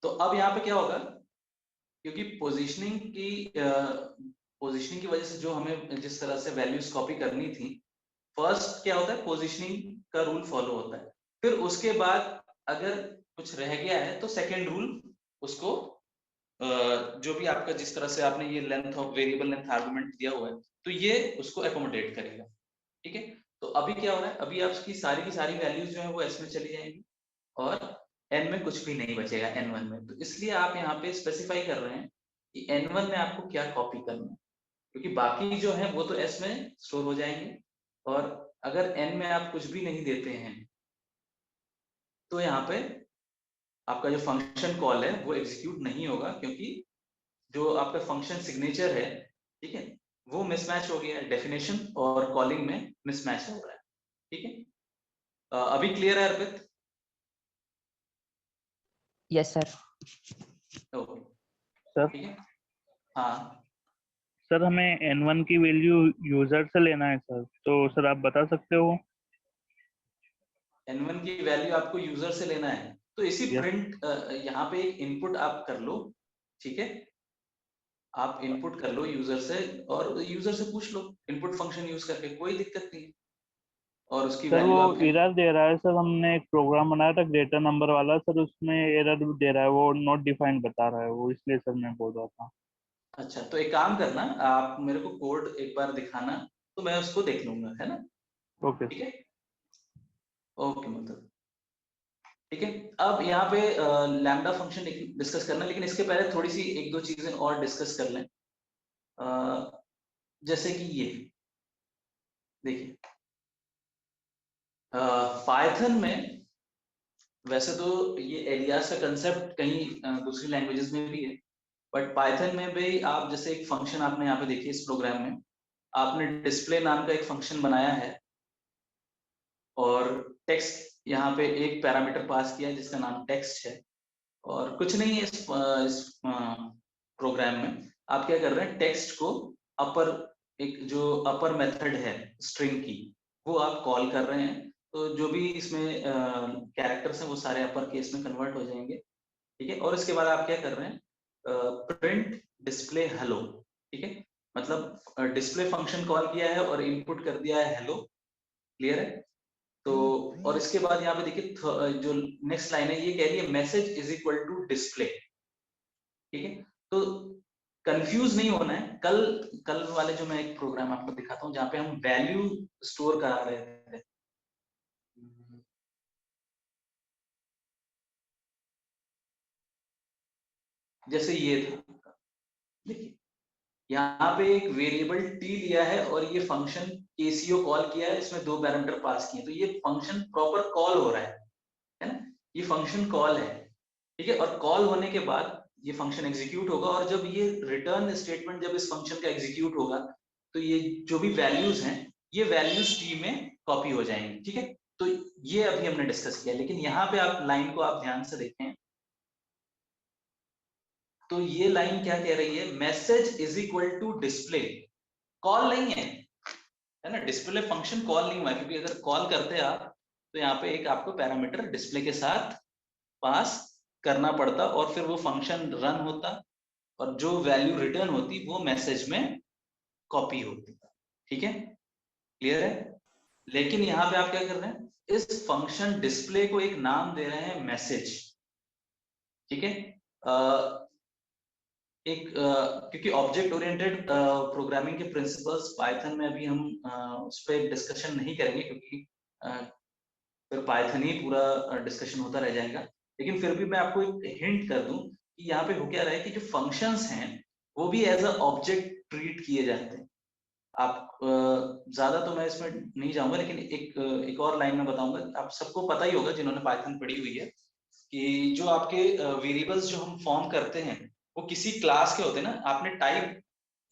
तो अब यहाँ पे क्या होगा, क्योंकि पोजीशनिंग की वजह से जो हमें जिस तरह से वैल्यूज कॉपी करनी थी, फर्स्ट क्या होता है, पोजीशनिंग का रूल फॉलो होता है। फिर उसके बाद अगर कुछ रह गया है तो सेकेंड रूल उसको जो भी आपका जिस तरह से आपने ये length of variable length argument दिया हुआ है, तो ये उसको एकोमोडेट करेगा। ठीक है, तो अभी क्या हो रहा है, अभी आपकी सारी की सारी वैल्यूज जो है वो एस में चली जाएंगी और एन में कुछ भी नहीं बचेगा, एन वन में। तो इसलिए आप यहाँ पे स्पेसिफाई कर रहे हैं कि एन वन में आपको क्या कॉपी करना है, क्योंकि बाकी जो है वो तो एस में स्टोर हो जाएंगे। और अगर एन में आप कुछ भी नहीं देते हैं तो यहाँ पे आपका जो फंक्शन कॉल है वो एग्जीक्यूट नहीं होगा, क्योंकि जो आपका फंक्शन सिग्नेचर है, ठीक है, वो मिसमैच हो गया है, डेफिनेशन और कॉलिंग में मिसमैच हो रहा है। ठीक है, अभी क्लियर है Arpit? Yes sir. Okay, sir ठीक है। हाँ, सर हमें n1 की वैल्यू यूजर से लेना है सर, तो सर आप बता सकते हो? n1 की वैल्यू आपको यूजर से लेना है, तो इसी यस। प्रिंट यहाँ पे एक इनपुट आप कर लो। ठीक है, आप इनपुट कर लो यूजर से और यूजर से पूछ लो इनपुट फंक्शन यूज करके, कोई दिक्कत नहीं है। और उसकी सर वो वैल्यू आप एरर दे रहा है सर, हमने एक प्रोग्राम बनाया था ग्रेटर नंबर वाला सर, उसमें एरर दे रहा है, वो नॉट डिफाइंड बता रहा है, वो इसलिए सर मैं बोल रहा था। अच्छा, तो एक काम करना, आप मेरे को कोड एक बार दिखाना, तो मैं उसको देख लूंगा, है ना? ओके ठीक है, ओके मतलब। ठीक है, अब यहाँ पे लैम्डा फंक्शन डिस्कस करना, लेकिन इसके पहले थोड़ी सी एक दो चीजें और डिस्कस कर लें। जैसे कि ये देखिए, पाइथन में वैसे तो ये एलियास का कंसेप्ट कहीं दूसरी लैंग्वेजेस में भी है, बट पाइथन में भी आप जैसे एक फंक्शन आपने यहाँ पे देखिए, इस प्रोग्राम में आपने डिस्प्ले नाम का एक फंक्शन बनाया है और टेक्स्ट यहाँ पे एक पैरामीटर पास किया है जिसका नाम टेक्स्ट है। और कुछ नहीं है इस प्रोग्राम में, आप क्या कर रहे हैं, टेक्स्ट को अपर, एक जो अपर मेथड है स्ट्रिंग की, वो आप कॉल कर रहे हैं। तो जो भी इसमें कैरेक्टर्स हैं वो सारे अपर केस में कन्वर्ट हो जाएंगे। ठीक है, और इसके बाद आप क्या कर रहे हैं, प्रिंट डिस्प्ले हेलो। ठीक है, मतलब डिस्प्ले फंक्शन कॉल किया है और इनपुट कर दिया है हेलो। क्लियर है? तो और इसके बाद यहाँ पे देखिए जो नेक्स्ट लाइन है ये कह रही है message is equal to display. ठीक है, तो कंफ्यूज नहीं होना है। कल कल वाले जो मैं एक प्रोग्राम आपको दिखाता हूँ जहाँ पे हम वैल्यू स्टोर करा रहे थे, जैसे ये था, देखिए यहाँ पे एक वेरिएबल टी लिया है और ये फंक्शन केसीओ कॉल किया है, इसमें दो पैरामीटर पास किए, तो ये फंक्शन प्रॉपर कॉल हो रहा है ना, ये फंक्शन कॉल है। ठीक है, और कॉल होने के बाद ये फंक्शन एग्जीक्यूट होगा, और जब ये रिटर्न स्टेटमेंट जब इस फंक्शन का एग्जीक्यूट होगा तो ये जो भी वैल्यूज हैं ये वैल्यूज टी में कॉपी हो जाएंगी। ठीक है, तो ये अभी हमने डिस्कस किया, लेकिन यहाँ पे आप लाइन को आप ध्यान से देखें, तो ये लाइन क्या कह रही है, message is equal to display, call नहीं है ना, डिस्प्ले फंक्शन कॉल नहीं हुआ है, क्योंकि अगर कॉल करते आप तो यहाँ पे एक आपको पैरामीटर डिस्प्ले के साथ पास करना पड़ता और फिर वो फंक्शन रन होता और जो वैल्यू रिटर्न होती वो मैसेज में कॉपी होती। ठीक है, क्लियर है? लेकिन यहाँ पे आप क्या कर रहे हैं, इस फंक्शन डिस्प्ले को एक नाम दे रहे हैं मैसेज। ठीक है, क्योंकि ऑब्जेक्ट ओरिएंटेड प्रोग्रामिंग के प्रिंसिपल्स पाइथन में अभी हम उस पर डिस्कशन नहीं करेंगे, क्योंकि फिर पाइथन ही पूरा डिस्कशन होता रह जाएगा। लेकिन फिर भी मैं आपको एक हिंट कर दूं कि यहाँ पे हो क्या रहा है कि जो फंक्शंस हैं वो भी एज अ ऑब्जेक्ट ट्रीट किए जाते हैं। आप ज्यादा तो मैं इसमें नहीं जाऊंगा, लेकिन एक और लाइन में बताऊंगा, आप सबको पता ही होगा जिन्होंने पाइथन पढ़ी हुई है कि जो आपके वेरिएबल्स जो हम फॉर्म करते हैं वो किसी क्लास के होते हैं ना। आपने टाइप,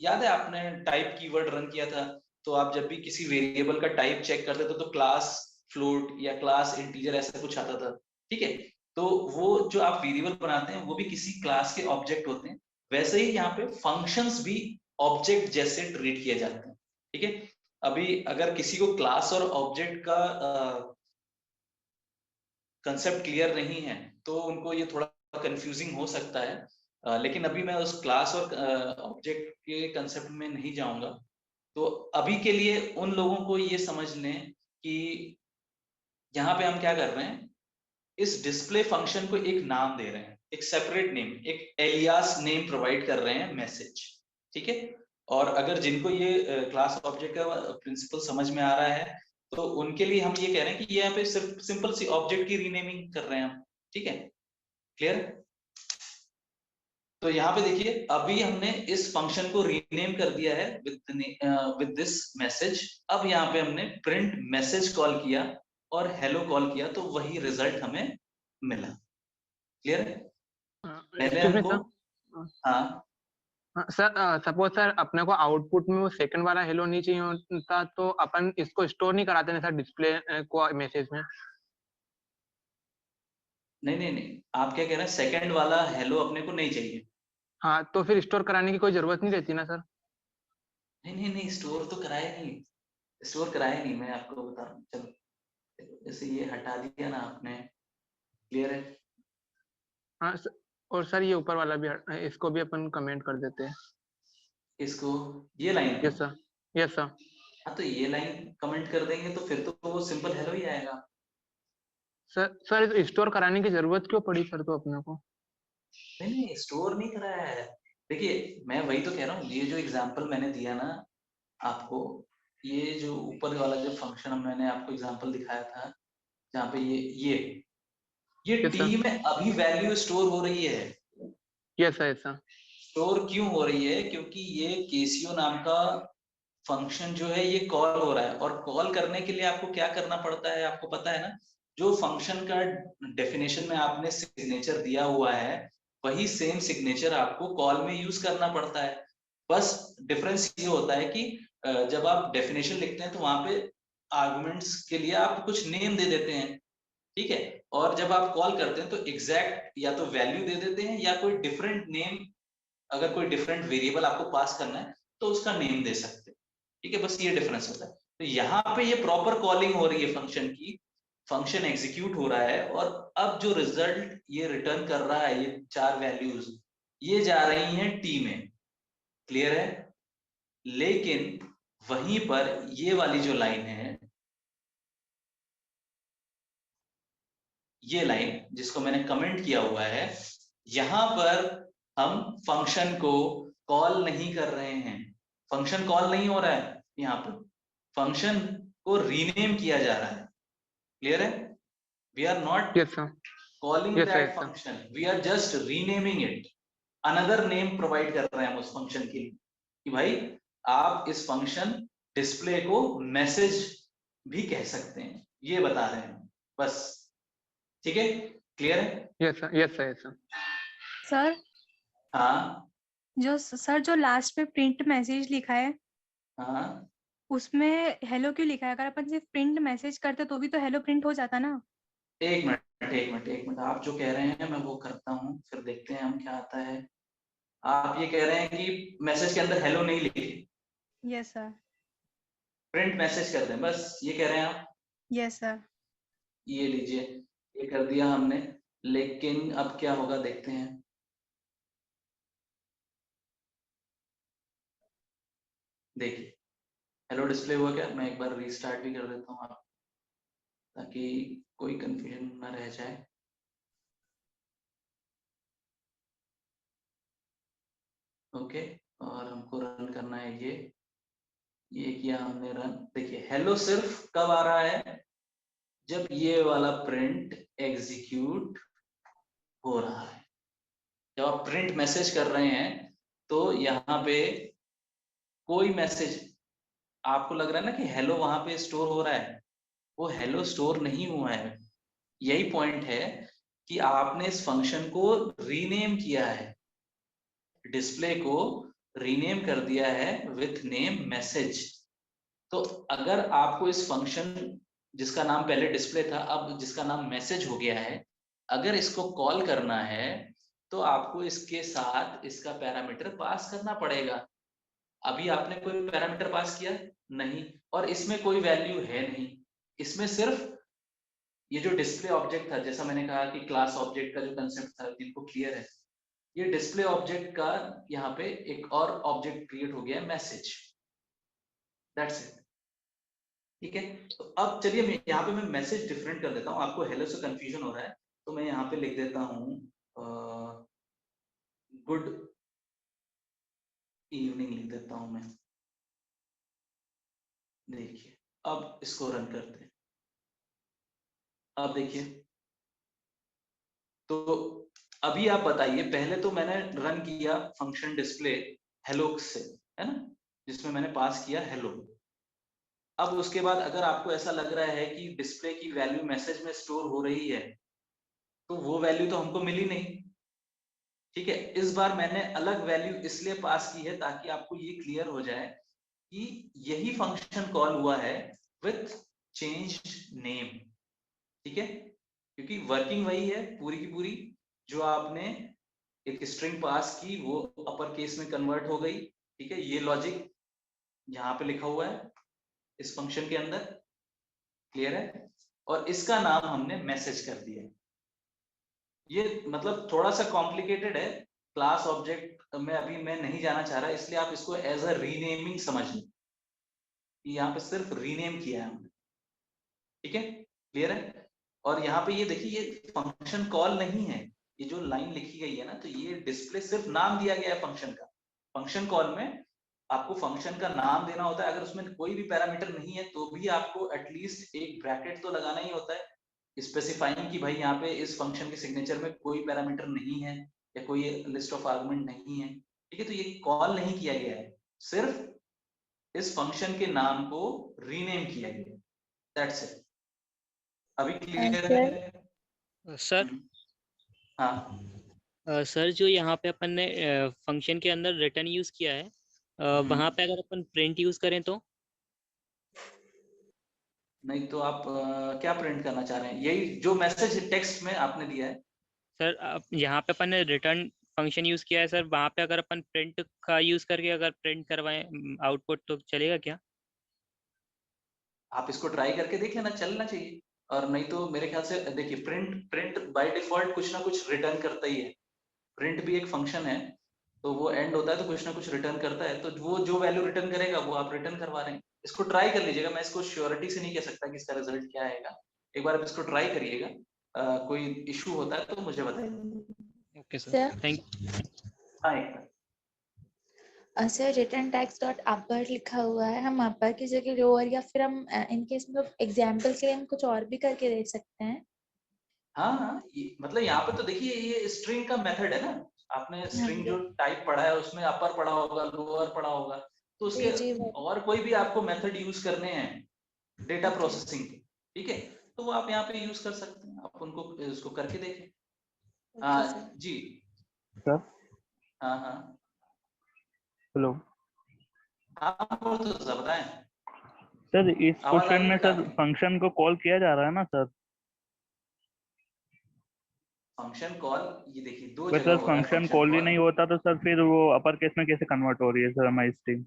याद है आपने टाइप कीवर्ड रन किया था, तो आप जब भी किसी वेरिएबल का टाइप चेक करते थे तो क्लास फ्लोट या क्लास इंटीजर ऐसा कुछ आता था। ठीक है, तो वो जो आप वेरिएबल बनाते हैं वो भी किसी क्लास के ऑब्जेक्ट होते हैं। वैसे ही यहाँ पे फंक्शंस भी ऑब्जेक्ट जैसे ट्रीट किए जाते हैं। ठीक है, अभी अगर किसी को क्लास और ऑब्जेक्ट का कंसेप्ट क्लियर नहीं है तो उनको ये थोड़ा कंफ्यूजिंग हो सकता है, लेकिन अभी मैं उस क्लास और ऑब्जेक्ट के कंसेप्ट में नहीं जाऊंगा। तो अभी के लिए उन लोगों को ये समझ लें कि यहाँ पे हम क्या कर रहे हैं, इस डिस्प्ले फंक्शन को एक नाम दे रहे हैं, एक सेपरेट नेम, एक एलियास नेम प्रोवाइड कर रहे हैं मैसेज, ठीक है। और अगर जिनको ये क्लास ऑब्जेक्ट का प्रिंसिपल समझ में आ रहा है तो उनके लिए हम ये कह रहे हैं कि ये यहाँ पे सिर्फ सिंपल सी ऑब्जेक्ट की रीनेमिंग कर रहे हैं हम, ठीक है, क्लियर। तो यहाँ पे देखिए अभी हमने इस फंक्शन को रीनेम कर दिया है विद दिस मैसेज। अब यहाँ पे हमने प्रिंट मैसेज कॉल किया और हेलो कॉल किया तो वही रिजल्ट हमें मिला, क्लियर है। पहले एक्सक्यूज मी हमको, सर। हाँ सर सपोज सर अपने को आउटपुट में वो सेकंड वाला हेलो नहीं चाहिए होता तो अपन इसको स्टोर नहीं कराते ना सर डिस्प्ले को मैसेज में? नहीं नहीं नहीं, आप क्या कह रहे हैं, सेकंड वाला हेलो अपने को नहीं चाहिए। हाँ, तो फिर स्टोर कराने की कोई जरूरत नहीं रहती ना सर? नहीं नहीं नहीं, स्टोर तो कराया नहीं, स्टोर कराया नहीं, मैं आपको बता रहा हूँ। चलो जैसे ये हटा दिया ना आपने, क्लियर है। हाँ और सर ये ऊपर वाला भी इसको भी अपन कमेंट कर देते हैं। इसको, ये लाइन को, यस सर, यस सर। हाँ तो ये लाइन कमेंट कर देंगे तो फिर तो वो सिंपल हेलो ही आएगा। सर स्टोर कराने की जरूरत क्यों पड़ी सर तो अपने को? नहीं नहीं, स्टोर नहीं कराया है। देखिए मैं वही तो कह रहा हूँ, ये जो एग्जांपल मैंने दिया ना आपको, ये जो ऊपर वाला जो फंक्शन मैंने आपको एग्जांपल दिखाया था, जहाँ पे ये यस सर, टी में अभी वैल्यू स्टोर हो रही है। Yes sir, yes sir. Store क्यों हो रही है, क्योंकि ये केसीओ नाम का फंक्शन जो है ये कॉल हो रहा है, और कॉल करने के लिए आपको क्या करना पड़ता है आपको पता है ना, जो फंक्शन का डेफिनेशन में आपने सिग्नेचर दिया हुआ है वही सेम सिग्नेचर आपको कॉल में यूज करना पड़ता है। बस डिफरेंस ये होता है कि जब आप डेफिनेशन लिखते हैं तो वहां पे आर्गुमेंट्स के लिए आप कुछ नेम दे देते हैं, ठीक है, और जब आप कॉल करते हैं तो एग्जैक्ट या तो वैल्यू दे देते हैं या कोई डिफरेंट नेम, अगर कोई डिफरेंट वेरिएबल आपको पास करना है तो उसका नेम दे सकते हैं, ठीक है, बस ये डिफरेंस होता है। तो यहाँ पे ये प्रॉपर कॉलिंग हो रही है फंक्शन की, फंक्शन एग्जीक्यूट हो रहा है, और अब जो रिजल्ट ये रिटर्न कर रहा है, ये 4 वैल्यूज ये जा रही हैं टी में, क्लियर है। लेकिन वहीं पर ये वाली जो लाइन है, ये लाइन जिसको मैंने कमेंट किया हुआ है, यहां पर हम फंक्शन को कॉल नहीं कर रहे हैं, फंक्शन कॉल नहीं हो रहा है, यहाँ पर फंक्शन को रीनेम किया जा रहा है, क्लियर है। We are not yes sir, calling yes sir, that yes sir. Function, we are just renaming it, another name provide कर रहे हैं हम उस फंक्शन के लिए कि भाई आप इस फंक्शन डिस्प्ले को मैसेज भी कह सकते हैं, ये बता रहे हैं बस, ठीक है, क्लियर है। Yes sir, yes sir, yes sir. Sir हाँ जो लास्ट में प्रिंट मैसेज लिखा है हाँ, उसमें हेलो क्यों लिखा है? अगर अपन सिर्फ प्रिंट मैसेज करते तो भी तो हेलो प्रिंट हो जाता ना। एक मिनट एक मिनट एक मिनट, आप जो कह रहे हैं मैं वो करता हूँ, फिर देखते हैं हम क्या आता है। आप ये कह रहे हैं कि मैसेज के अंदर हेलो नहीं लिखे, यस सर, प्रिंट मैसेज कर दें, बस ये कह रहे हैं आप। Yes sir. ये लीजिए, ये कर दिया हमने, लेकिन अब क्या होगा देखते हैं। देखिए हेलो डिस्प्ले हुआ क्या, मैं एक बार रीस्टार्ट भी कर देता हूँ आप, ताकि कोई कंफ्यूजन ना रह जाए। ओके, और हमको रन करना है ये किया हमने रन। देखिए हेलो सिर्फ कब आ रहा है, जब ये वाला प्रिंट एग्जीक्यूट हो रहा है, जब आप प्रिंट मैसेज कर रहे हैं तो यहाँ पे कोई मैसेज आपको लग रहा है ना कि हेलो वहां पे स्टोर हो रहा है, वो हेलो स्टोर नहीं हुआ है। यही पॉइंट है कि आपने इस फंक्शन को रीनेम किया है, डिस्प्ले को रीनेम कर दिया है विथ नेम मैसेज। तो अगर आपको इस फंक्शन जिसका नाम पहले डिस्प्ले था अब जिसका नाम मैसेज हो गया है, अगर इसको कॉल करना है तो आपको इसके साथ इसका पैरामीटर पास करना पड़ेगा। अभी आपने कोई पैरामीटर पास किया नहीं, और इसमें कोई वैल्यू है नहीं, इसमें सिर्फ ये जो डिस्प्ले ऑब्जेक्ट था, जैसा मैंने कहा कि क्लास ऑब्जेक्ट का जो कंसेप्ट था, जिनको क्लियर है, ये डिस्प्ले ऑब्जेक्ट का यहाँ पे एक और ऑब्जेक्ट क्रिएट हो गया है, मैसेज। That's it. ठीक है, तो अब चलिए मैं यहाँ पे मैं मैसेज डिफरेंट कर देता हूँ, आपको हेलो से कंफ्यूजन हो रहा है तो मैं यहाँ पे लिख देता हूँ गुड इवनिंग लिख देता हूँ मैं। देखिए अब इसको रन करते हैं। अब देखिए, तो अभी आप बताइए, पहले तो मैंने रन किया फंक्शन डिस्प्ले हेलो से, है ना, जिसमें मैंने पास किया हेलो। अब उसके बाद अगर आपको ऐसा लग रहा है कि डिस्प्ले की वैल्यू मैसेज में स्टोर हो रही है, तो वो वैल्यू तो हमको मिली नहीं। ठीक है, इस बार मैंने अलग वैल्यू इसलिए पास की है ताकि आपको ये क्लियर हो जाए कि यही फंक्शन कॉल हुआ है विथ चेंज नेम। ठीक है, क्योंकि वर्किंग वही है पूरी की पूरी, जो आपने एक स्ट्रिंग पास की वो अपर केस में कन्वर्ट हो गई। ठीक है, ये लॉजिक यहाँ पे लिखा हुआ है इस फंक्शन के अंदर, क्लियर है, और इसका नाम हमने मैसेज कर दिया। ये मतलब थोड़ा सा कॉम्प्लिकेटेड है, क्लास ऑब्जेक्ट में अभी मैं नहीं जाना चाह रहा, इसलिए आप इसको एज अ रीनेमिंग समझ लें, यहाँ पे सिर्फ रीनेम किया है हमने। ठीक है, क्लियर है। और यहाँ पे ये देखिए, ये फंक्शन कॉल नहीं है, ये जो लाइन लिखी गई है ना, तो ये डिस्प्ले सिर्फ नाम दिया गया है फंक्शन का। फंक्शन कॉल में आपको फंक्शन का नाम देना होता है, अगर उसमें कोई भी पैरामीटर नहीं है तो भी आपको एटलीस्ट एक ब्रैकेट तो लगाना ही होता है, स्पेसिफाइंग कि भाई यहाँ पे इस फंक्शन के सिग्नेचर में कोई पैरामीटर नहीं है या कोई लिस्ट ऑफ आर्गुमेंट नहीं है। ठीक है, तो ये कॉल नहीं किया गया है, सिर्फ इस फंक्शन के नाम को रीनेम किया गया है। That's it. अभी क्लियर है सर? हाँ सर, जो यहाँ पे अपन ने फंक्शन के अंदर रिटर्न यूज किया है, वहां पे अगर अपन प्रिंट यूज करें तो? नहीं तो आप क्या प्रिंट करना चाह रहे हैं, यही जो मैसेज टेक्स्ट में आपने दिया है? सर यहाँ पे अपन ने रिटर्न फंक्शन यूज किया है सर, वहां पे अगर अपन प्रिंट का यूज करके अगर प्रिंट करवाएं आउटपुट तो चलेगा क्या? आप इसको ट्राई करके देख लेना, चलना चाहिए। और नहीं तो मेरे ख्याल से देखिए, प्रिंट प्रिंट बाय डिफॉल्ट कुछ ना कुछ रिटर्न करता ही है। प्रिंट भी एक फंक्शन है, तो वो एंड होता है तो कुछ ना कुछ रिटर्न करता है, तो वो जो वैल्यू रिटर्न करेगा वो आप रिटर्न करवा रहे हैं। इसको ट्राई कर लीजिएगा, मैं इसको श्योरिटी से नहीं कह सकता कि इसका रिजल्ट क्या आएगा, एक बार आप इसको ट्राई करिएगा। कोई इशू होता है तो मुझे बताइए। ओके सर, थैंक हाँ, एक बार सर रिटर्न टैक्स डॉट अपर लिखा हुआ है, हम अपर की जगह लोअर या फिर हम इनकेस में एग्जाम्पल के लिए हम कुछ और भी करके दे सकते हैं? हाँ हाँ, मतलब यहाँ पे तो देखिए ये स्ट्रिंग का मेथड है ना, आपने स्ट्रिंग जो टाइप पढ़ा है उसमें अपर पढ़ा होगा, लोअर पढ़ा होगा, तो उसके जी और कोई भी आपको मेथड यूज करने हैं डेटा प्रोसेसिंग के, ठीक है, तो वो आप यहाँ पे यूज कर सकते हैं, आप उनको इसको करके देखें। हाँ जी सर हाँ हाँ हेलो हाँ, वो तो सर बताएं। सर, इस आवाज आ क्वेश्चन रही में है सर आपकी? फंक्शन को कॉल किया जा रहा है ना सर? फंक्शन कॉल, ये देखिए दो अगर जगह सर हो रहा है फंक्शन फंक्शन कॉल ही कॉल। नहीं होता तो सर फिर वो अपर केस में कैसे कन्वर्ट हो रही है सर हमारी स्ट्रिंग?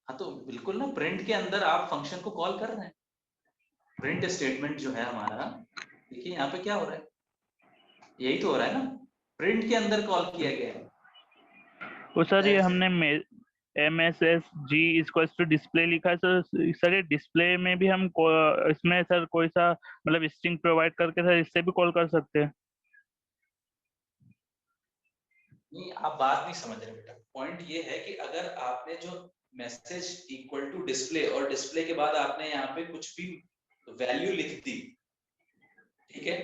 हाँ तो बिल्कुल ना, प्रिंट के अंदर आप फंक्शन को कॉल कर रहे हैं, प्रिंट स्टेटमेंट जो है हमारा, देखिए यहाँ पे क्या हो रहा है, यही तो हो रहा है ना, प्रिंट के अंदर कॉल किया गया है। तो सर ये That's it. हमने MSSG इक्वल्स टू डिस्प्ले लिखा है सर ये डिस्प्ले में भी हम इसमें सर कोई सा मतलब स्ट्रिंग प्रोवाइड करके सर इससे भी कॉल कर सकते हैं? नहीं, आप बात नहीं समझ रहे बेटा, पॉइंट ये है कि अगर आपने जो मैसेज इक्वल टू डिस्प्ले और डिस्प्ले के बाद आपने यहाँ पे कुछ भी वैल्यू लिख दी, ठीक है,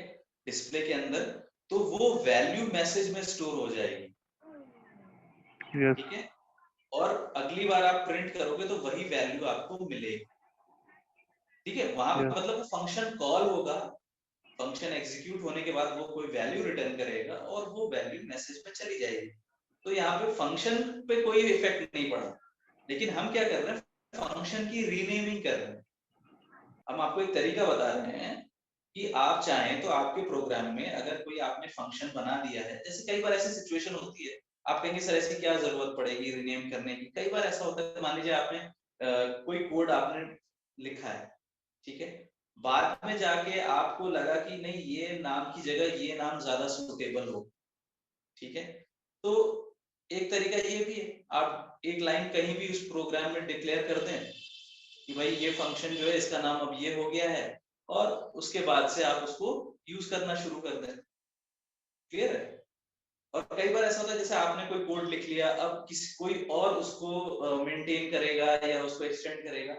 डिस्प्ले के अंदर, तो वो वैल्यू मैसेज में स्टोर हो जाएगी। यस ठीक है, और अगली बार आप प्रिंट करोगे तो वही वैल्यू आपको मिलेगी। ठीक है, वहां पे यस मतलब वो फंक्शन कॉल होगा, फंक्शन एग्जीक्यूट होने के बाद वो कोई वैल्यू रिटर्न करेगा और वो वैल्यू मैसेज में चली जाएगी। तो यहाँ पे फंक्शन पे कोई इफेक्ट नहीं पड़ा, लेकिन हम क्या कर रहे हैं, फंक्शन की रीनेमिंग कर रहे हैं। हम आपको एक तरीका बता रहे हैं कि आप चाहें तो आपके प्रोग्राम में अगर कोई आपने फंक्शन बना दिया है, जैसे कई बार ऐसी सिचुएशन होती है, आप कहेंगे सर ऐसी क्या जरूरत पड़ेगी रीनेम करने की, कई बार ऐसा होता है, मान लीजिए आपने कोई कोड आपने लिखा है, ठीक है, बाद में जाके आपको लगा कि नहीं ये नाम की जगह ये नाम ज्यादा सुटेबल हो, ठीक है। तो एक तरीका ये भी है, आप एक लाइन कहीं भी उस प्रोग्राम में डिक्लेयर कर दें कि भाई ये फंक्शन जो है इसका नाम अब ये हो गया है, और उसके बाद से आप उसको यूज करना शुरू कर दें। क्लियर है? और कई बार ऐसा होता है जैसे आपने कोई कोड लिख लिया, अब किसी कोई और उसको मेंटेन करेगा या उसको एक्सटेंड करेगा,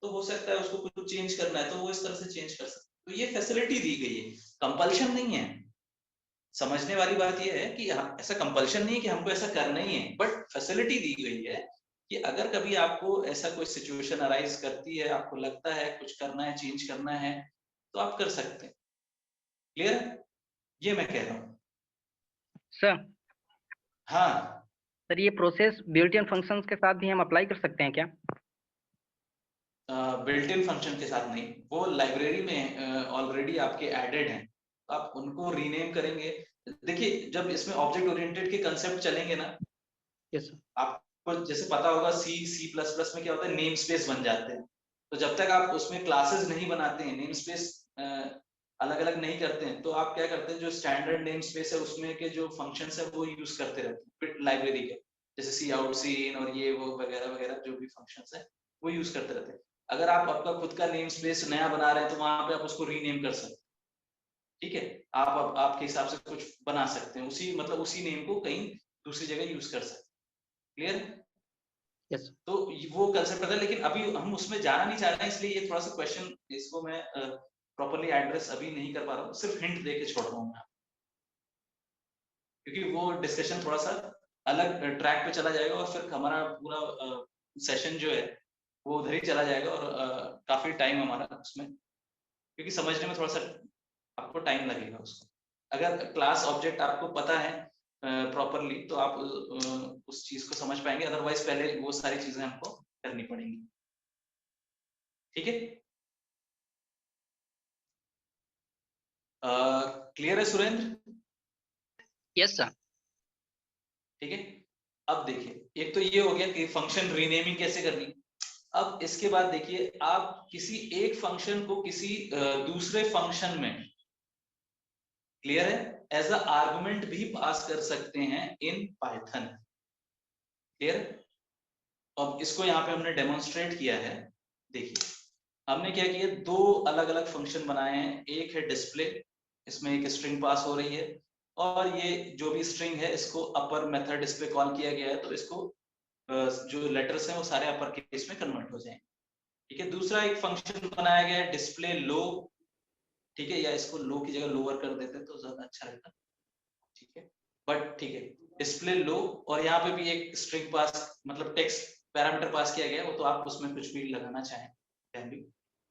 तो हो सकता है उसको कुछ चेंज करना है तो वो इस तरह से चेंज कर सकता है। तो ये फैसिलिटी दी गई है, कंपल्शन नहीं है। समझने वाली बात यह है कि ऐसा कंपल्शन नहीं है कि हमको ऐसा करना ही है, बट फैसिलिटी दी गई है कि अगर कभी आपको ऐसा कोई सिचुएशन अराइज करती है, आपको लगता है कुछ करना है, चेंज करना है, तो आप कर सकते हैं। क्लियर? ये मैं कह रहा हूँ। सर हाँ सर, ये प्रोसेस बिल्ट इन फंक्शंस के साथ भी हम अप्लाई कर सकते हैं क्या? बिल्ट इन फंक्शन के साथ नहीं, वो लाइब्रेरी में ऑलरेडी आपके एडेड हैं, आप उनको रीनेम करेंगे। देखिए जब इसमें ऑब्जेक्ट ओरिएंटेड के कंसेप्ट चलेंगे ना, यस सर। आपको जैसे पता होगा C++ में क्या होता है, नेम स्पेस बन जाते हैं। तो जब तक आप उसमें क्लासेस नहीं बनाते हैं, नेम स्पेस अलग अलग नहीं करते हैं, तो आप क्या करते हैं, जो स्टैंडर्ड नेम स्पेस है उसमें के जो फंक्शंस है वो यूज करते रहते हैं लाइब्रेरी के, जैसे cout cin और ये वो वगैरह वगैरह जो भी फंक्शंस है वो यूज करते रहते हैं। अगर आप आपका खुद का नेम स्पेस नया बना रहे हैं तो वहां पे आप उसको रीनेम कर सकते हैं, ठीक है। आप आपके हिसाब से कुछ बना सकते हैं, उसी मतलब उसी नेम को कहीं दूसरी जगह यूज कर सकते हैं। क्लियर? यस। तो वो कंसेप्ट है, लेकिन अभी हम उसमें जाना नहीं चाह रहे हैं, इसलिए ये थोड़ा सा क्वेश्चन इसको मैं प्रॉपर्ली एड्रेस अभी नहीं कर पा रहा हूँ, सिर्फ हिंट दे के छोड़ रहा हूँ, क्योंकि वो डिस्कशन थोड़ा सा अलग ट्रैक पे चला जाएगा और फिर हमारा पूरा सेशन जो है वो उधर ही चला जाएगा, और काफी टाइम हमारा उसमें, क्योंकि समझने में थोड़ा सा आपको टाइम लगेगा उसको। अगर क्लास ऑब्जेक्ट आपको पता है प्रॉपरली तो आप उस चीज को समझ पाएंगे, अदरवाइज पहले वो सारी चीजें हमको करनी पड़ेंगी। ठीक है? क्लियर है सुरेंद्र? Yes sir. ठीक है, अब देखिए एक तो ये हो गया कि फंक्शन रीनेमिंग कैसे करनी। अब इसके बाद देखिए आप किसी एक फंक्शन को किसी दूसरे फंक्शन में, क्लियर है, एज अ आर्गुमेंट भी पास कर सकते हैं इन पाइथन। क्लियर? अब इसको यहाँ पे हमने डेमोन्स्ट्रेट किया है। देखिए हमने क्या किया, दो अलग अलग फंक्शन बनाए हैं। एक है डिस्प्ले, इसमें एक स्ट्रिंग पास हो रही है, और ये जो भी स्ट्रिंग है इसको अपर मेथड डिस्प्ले कॉल किया गया है, तो इसको जो लेटर्स हैं वो सारे अपर केस में कन्वर्ट हो जाएंगे। ठीक है, दूसरा एक फंक्शन बनाया गया है डिस्प्ले लो, ठीक है, या इसको लो की जगह लोअर कर देते तो ज्यादा अच्छा रहता, ठीक है, बट ठीक है, डिस्प्ले लो, और यहाँ पे भी एक स्ट्रिंग पास मतलब टेक्स्ट पैरामीटर पास किया गया है, वो तो आप उसमें कुछ भी लगाना चाहें वैल्यू,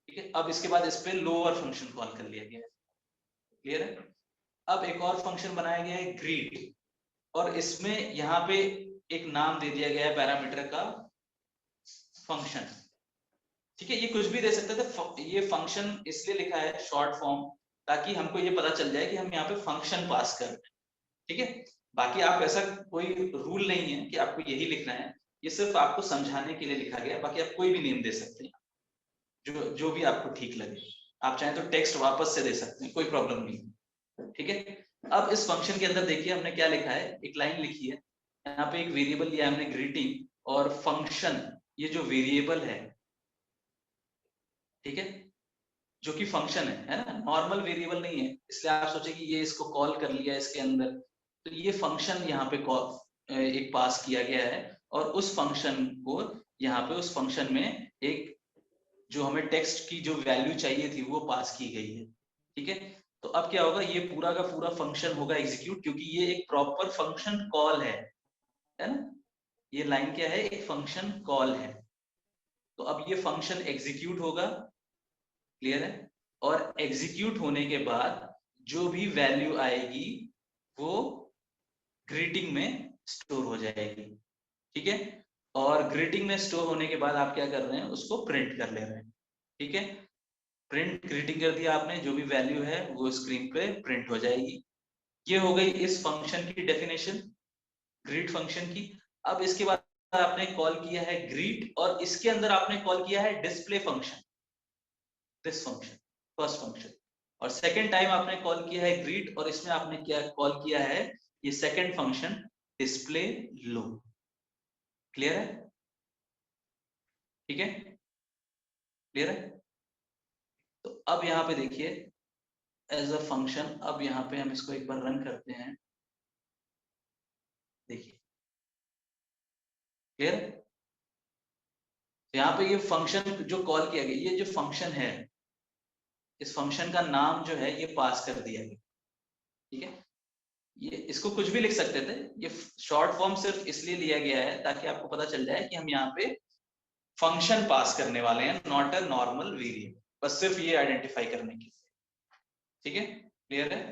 ठीक है। अब इसके बाद इस पे लोअर फंक्शन कॉल कर लिया गया है। क्लियर है? अब एक और फंक्शन बनाया गया है ग्रीट, और इसमें यहाँ पे एक नाम दे दिया गया है पैरामीटर का फंक्शन, ठीक है। ये कुछ भी दे सकते थे, ये फंक्शन इसलिए लिखा है शॉर्ट फॉर्म ताकि हमको ये पता चल जाए कि हम यहाँ पे फंक्शन पास कर रहे हैं, ठीक है। बाकी आप ऐसा कोई रूल नहीं है कि आपको यही लिखना है, ये सिर्फ आपको समझाने के लिए लिखा गया है। बाकी आप कोई भी नेम दे सकते हैं जो भी आपको ठीक लगे, आप चाहें तो टेक्स्ट वापस से दे सकते हैं, कोई प्रॉब्लम नहीं, ठीक है। अब इस फंक्शन के अंदर देखिए हमने क्या लिखा है, एक लाइन लिखी है, यहाँ पे एक वेरिएबल लिया हमने ग्रीटिंग, और फंक्शन ये जो वेरिएबल है, ठीक है, जो कि फंक्शन है ना, नॉर्मल वेरिएबल नहीं है, इसलिए आप सोचे कि ये इसको कॉल कर लिया इसके अंदर, तो ये फंक्शन यहाँ पे कॉल एक पास किया गया है, और उस फंक्शन को यहाँ पे उस फंक्शन में एक जो हमें टेक्स्ट की जो वैल्यू चाहिए थी वो पास की गई है, ठीक है। तो अब क्या होगा, ये पूरा का पूरा फंक्शन होगा एग्जीक्यूट, क्योंकि ये एक प्रॉपर फंक्शन कॉल है ना, ये लाइन क्या है, एक फंक्शन कॉल है। तो अब ये फंक्शन एग्जीक्यूट होगा, क्लियर है, और एग्जीक्यूट होने के बाद जो भी वैल्यू आएगी वो ग्रीटिंग में स्टोर हो जाएगी, ठीक है। और ग्रीटिंग में स्टोर होने के बाद आप क्या कर रहे हैं, उसको प्रिंट कर ले रहे हैं, ठीक है। प्रिंट ग्रीटिंग कर दिया आपने, जो भी वैल्यू है वो स्क्रीन पे प्रिंट हो जाएगी। ये हो गई इस फंक्शन की डेफिनेशन, ग्रीट फंक्शन की। अब इसके बाद आपने कॉल किया है ग्रीट, और इसके अंदर आपने कॉल किया है display function, this function, first function. और सेकंड टाइम आपने कॉल किया है ग्रीट, और इसमें आपने क्या कॉल किया है, ये सेकंड फंक्शन डिस्प्ले लो। क्लियर है? ठीक है, क्लियर है? तो अब यहाँ पे देखिए एज अ फंक्शन, अब यहाँ पे हम इसको एक बार रन करते हैं, देखिए क्लियर है? यहाँ पे ये फंक्शन जो कॉल किया गया, ये जो फंक्शन है, इस फंक्शन का नाम जो है ये पास कर दिया गया। ठीक है, ये इसको कुछ भी लिख सकते थे, ये शॉर्ट फॉर्म सिर्फ इसलिए लिया गया है ताकि आपको पता चल जाए कि हम यहाँ पे फंक्शन पास करने वाले हैं, नॉट अ नॉर्मल वेरिएबल, बस सिर्फ ये आइडेंटिफाई करने के लिए। ठीक है, क्लियर है?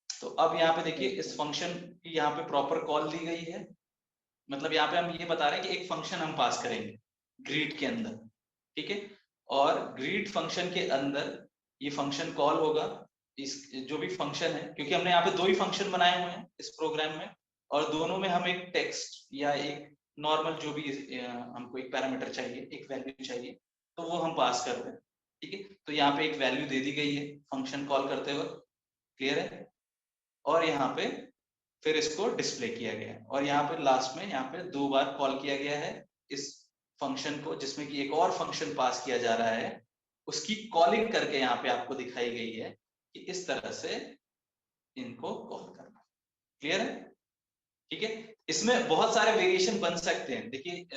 तो अब यहाँ पे देखिए इस फंक्शन की यहाँ पे प्रॉपर कॉल दी गई है, मतलब यहाँ पे हम ये बता रहे हैं कि एक फंक्शन हम पास करेंगे ग्रीट के अंदर। ठीक है, और ग्रीट फंक्शन के अंदर ये फंक्शन कॉल होगा, इस जो भी फंक्शन है, क्योंकि हमने यहाँ पे दो ही फंक्शन बनाए हुए हैं इस प्रोग्राम में, और दोनों में हम एक टेक्स्ट या एक नॉर्मल जो भी हमको एक पैरामीटर चाहिए, एक वैल्यू चाहिए, तो वो हम पास कर रहे हैं। ठीक है, तो यहाँ पे एक वैल्यू दे दी गई है फंक्शन कॉल करते वक्त। क्लियर है? और यहाँ पे फिर इसको डिस्प्ले किया गया है, और यहाँ पे लास्ट में यहाँ पे 2 बार कॉल किया गया है इस फंक्शन को, जिसमें कि एक और फंक्शन पास किया जा रहा है, उसकी कॉलिंग करके यहाँ पे आपको दिखाई गई है कि इस तरह से इनको कॉल करना। क्लियर है? ठीक है, इसमें बहुत सारे वेरिएशन बन सकते हैं। देखिए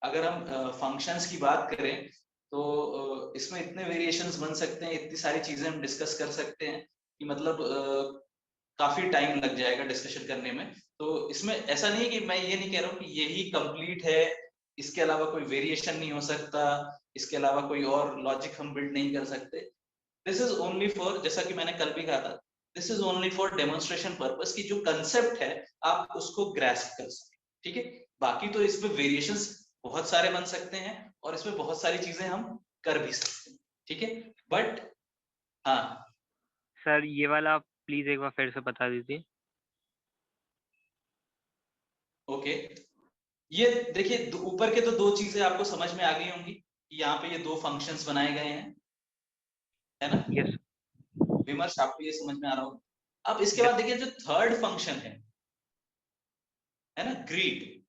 अगर हम फंक्शंस की बात करें तो इसमें इतने वेरिएशंस बन सकते हैं, इतनी सारी चीजें हम डिस्कस कर सकते हैं कि मतलब काफी टाइम लग जाएगा डिस्कशन करने में। तो इसमें ऐसा नहीं है कि मैं ये नहीं कह रहा हूँ कि यही कंप्लीट है, इसके अलावा कोई वेरिएशन नहीं हो सकता, इसके अलावा कोई और लॉजिक हम बिल्ड नहीं कर सकते। दिस इज ओनली फॉर, जैसा कि मैंने कल भी कहा था, this is only for demonstration purpose की जो कंसेप्ट है आप उसको ग्रैस्प कर सकें। ठीक है, बाकी तो इसमें वेरिएशंस बहुत सारे बन सकते हैं और इसमें बहुत सारी चीजें हम कर भी सकते हैं। ठीक है, बट हाँ सर ये वाला प्लीज एक बार फिर से बता दीजिए। ओके, ये देखिए ऊपर के तो 2 चीजें आपको समझ में आ गई होंगी कि यहाँ पे ये 2 फंक्शंस बनाए गए हैं, है ना? यस विमर्श आपको ये समझ में आ रहा होगा। अब इसके बाद देखिए जो थर्ड फंक्शन है ना, ग्रीट,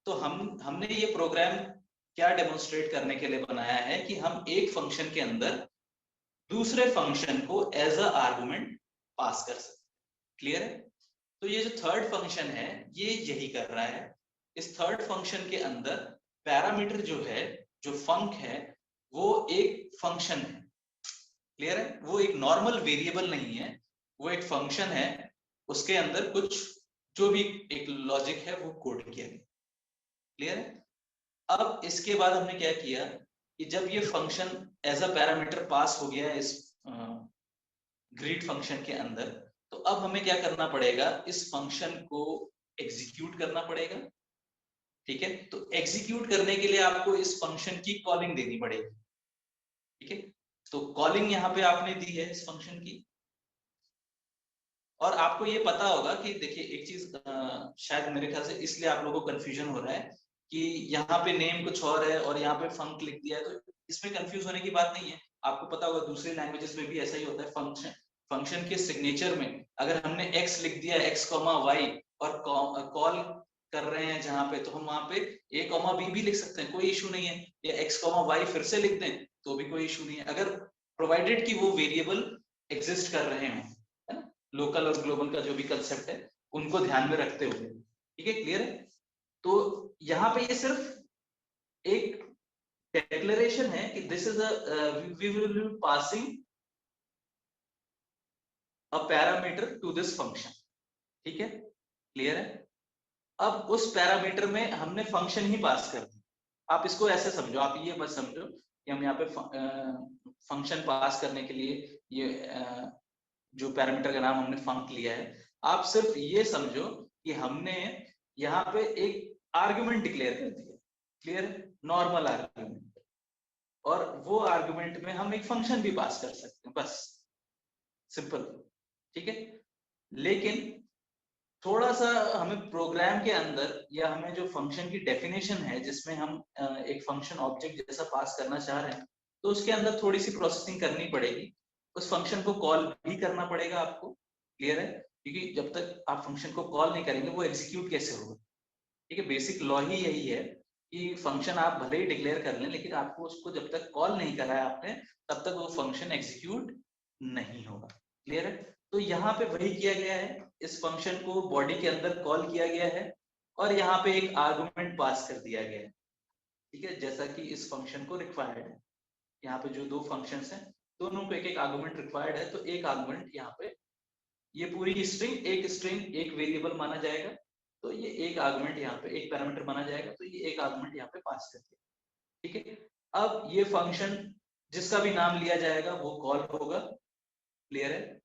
तो हमने ये प्रोग्राम क्या डेमोन्स्ट्रेट करने के लिए बनाया है कि हम एक फंक्शन के अंदर दूसरे फंक्शन को एज अ आर्गुमेंट पास कर सकते। क्लियर है? तो ये जो थर्ड फंक्शन है ये यही कर रहा है। इस थर्ड फंक्शन के अंदर पैरामीटर जो है, जो फंक है, वो एक फंक्शन है। क्लियर है? वो एक नॉर्मल वेरिएबल नहीं है, वो एक फंक्शन है, उसके अंदर कुछ जो भी एक लॉजिक है वो कोड किया गया। क्लियर है? अब इसके बाद हमने क्या किया कि जब ये function as a parameter pass हो गया इस ग्रीट फंक्शन के अंदर, तो अब हमें क्या करना पड़ेगा, इस फंक्शन को एग्जीक्यूट करना पड़ेगा। ठीक है, तो एग्जीक्यूट करने के लिए आपको इस फंक्शन की कॉलिंग देनी पड़ेगी। ठीक है, तो कॉलिंग यहाँ पे आपने दी है इस फंक्शन की, और आपको ये पता होगा कि देखिए एक चीज शायद मेरे ख्याल से इसलिए आप लोगों को कंफ्यूजन हो रहा है कि यहाँ पे नेम कुछ और है और यहाँ पे फंक लिख दिया है, तो इसमें कंफ्यूज होने की बात नहीं है। आपको पता होगा दूसरी लैंग्वेजेस में भी ऐसा ही होता है। फंक्शन के सिग्नेचर में अगर हमने x लिख दिया x, y और कॉल कर रहे हैं जहां पे, तो हम वहां पे a, b भी लिख सकते हैं, कोई इशू नहीं है, या x, y फिर से लिख दें तो भी कोई इशू नहीं है, अगर प्रोवाइडेड कि वो वेरिएबल एग्जिस्ट कर रहे हों, है ना? लोकल और ग्लोबल का जो भी कंसेप्ट है उनको ध्यान में रखते हुए। ठीक है, क्लियर है? तो यहाँ पे ये सिर्फ एक डेक्लेरेशन है कि this is we will be passing a parameter to this function. ठीक है, क्लियर है? अब उस पैरामीटर में हमने फंक्शन ही पास कर दिया। आप इसको ऐसे समझो, आप ये मत समझो कि हम यहाँ पे फंक्शन पास करने के लिए ये जो पैरामीटर का नाम हमने फंक लिया है, आप सिर्फ ये समझो कि हमने यहाँ पे एक आर्गुमेंट डिक्लेयर कर दिया। क्लियर? नॉर्मल आर्गुमेंट, और वो आर्गुमेंट में हम एक फंक्शन भी पास कर सकते हैं, बस सिंपल। ठीक है, लेकिन थोड़ा सा हमें प्रोग्राम के अंदर या हमें जो फंक्शन की डेफिनेशन है जिसमें हम एक फंक्शन ऑब्जेक्ट जैसा पास करना चाह रहे हैं, तो उसके अंदर थोड़ी सी प्रोसेसिंग करनी पड़ेगी, उस फंक्शन को कॉल भी करना पड़ेगा आपको। क्लियर है? क्योंकि जब तक आप फंक्शन को कॉल नहीं करेंगे वो एग्जीक्यूट कैसे होगा। ठीक है, बेसिक लॉ ही यही है कि फंक्शन आप भले ही डिक्लेयर कर लें, लेकिन आपको उसको जब तक कॉल नहीं करा है आपने, तब तक वो फंक्शन एग्जीक्यूट नहीं होगा। क्लियर है? तो यहाँ पे वही किया गया है, इस फंक्शन को बॉडी के अंदर कॉल किया गया है और यहाँ पे एक आर्गुमेंट पास कर दिया गया है। ठीक है, जैसा कि इस फंक्शन को रिक्वायर्ड है। यहाँ पे जो दो फंक्शंस हैं दोनों को एक एक आर्गुमेंट रिक्वायर्ड है, तो एक आर्गुमेंट यहाँ पे, ये पूरी स्ट्रिंग एक वेरिएबल माना जाएगा, तो ये एक आर्गुमेंट यहाँ पे एक पैरामीटर माना जाएगा, तो ये एक आर्गुमेंट यहाँ पे पास कर दिया। ठीक है, अब ये फंक्शन जिसका भी नाम लिया जाएगा वो कॉल होगा। क्लियर है?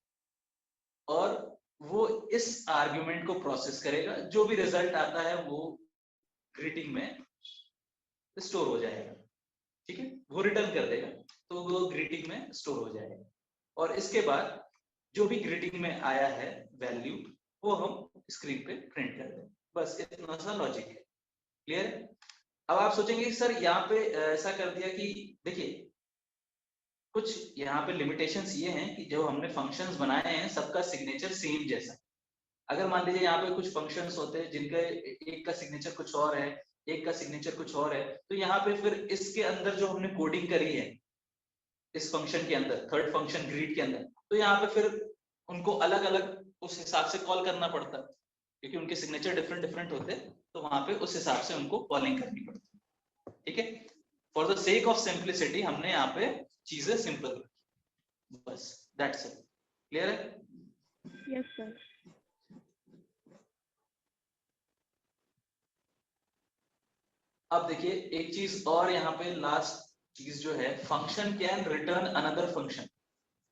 और वो इस आर्गुमेंट को प्रोसेस करेगा, जो भी रिजल्ट आता है वो ग्रीटिंग में स्टोर हो जाएगा। ठीक है, वो रिटर्न कर देगा, तो वो ग्रीटिंग में स्टोर हो जाएगा। और इसके बाद जो भी ग्रीटिंग में आया है वैल्यू, वो हम स्क्रीन पे प्रिंट कर दें। बस इतना सा लॉजिक है। क्लियर? अब आप सोचेंगे सर यहाँ पे ऐसा कर दिया कि देखिए कुछ यहाँ पे लिमिटेशंस ये हैं कि जो हमने फंक्शंस बनाए हैं सबका सिग्नेचर सेम जैसा। अगर मान लीजिए यहाँ पे कुछ फंक्शंस होते हैं जिनका एक का सिग्नेचर कुछ और है, एक का सिग्नेचर कुछ और है, तो यहाँ पे फिर इसके अंदर जो हमने कोडिंग करी है इस फंक्शन के अंदर, थर्ड फंक्शन ग्रीट के अंदर, तो यहाँ पे फिर उनको अलग अलग उस हिसाब से कॉल करना पड़ता है, क्योंकि उनके सिग्नेचर डिफरेंट डिफरेंट होते हैं, तो वहां पे उस हिसाब से उनको कॉलिंग करनी पड़ती है। ठीक है, for the sake of simplicity हमने यहाँ पे चीजें सिंपल रखी, बस दैट्स इट। क्लियर है? Yes sir. अब देखिए एक चीज और यहाँ पे लास्ट चीज जो है, function can return another function.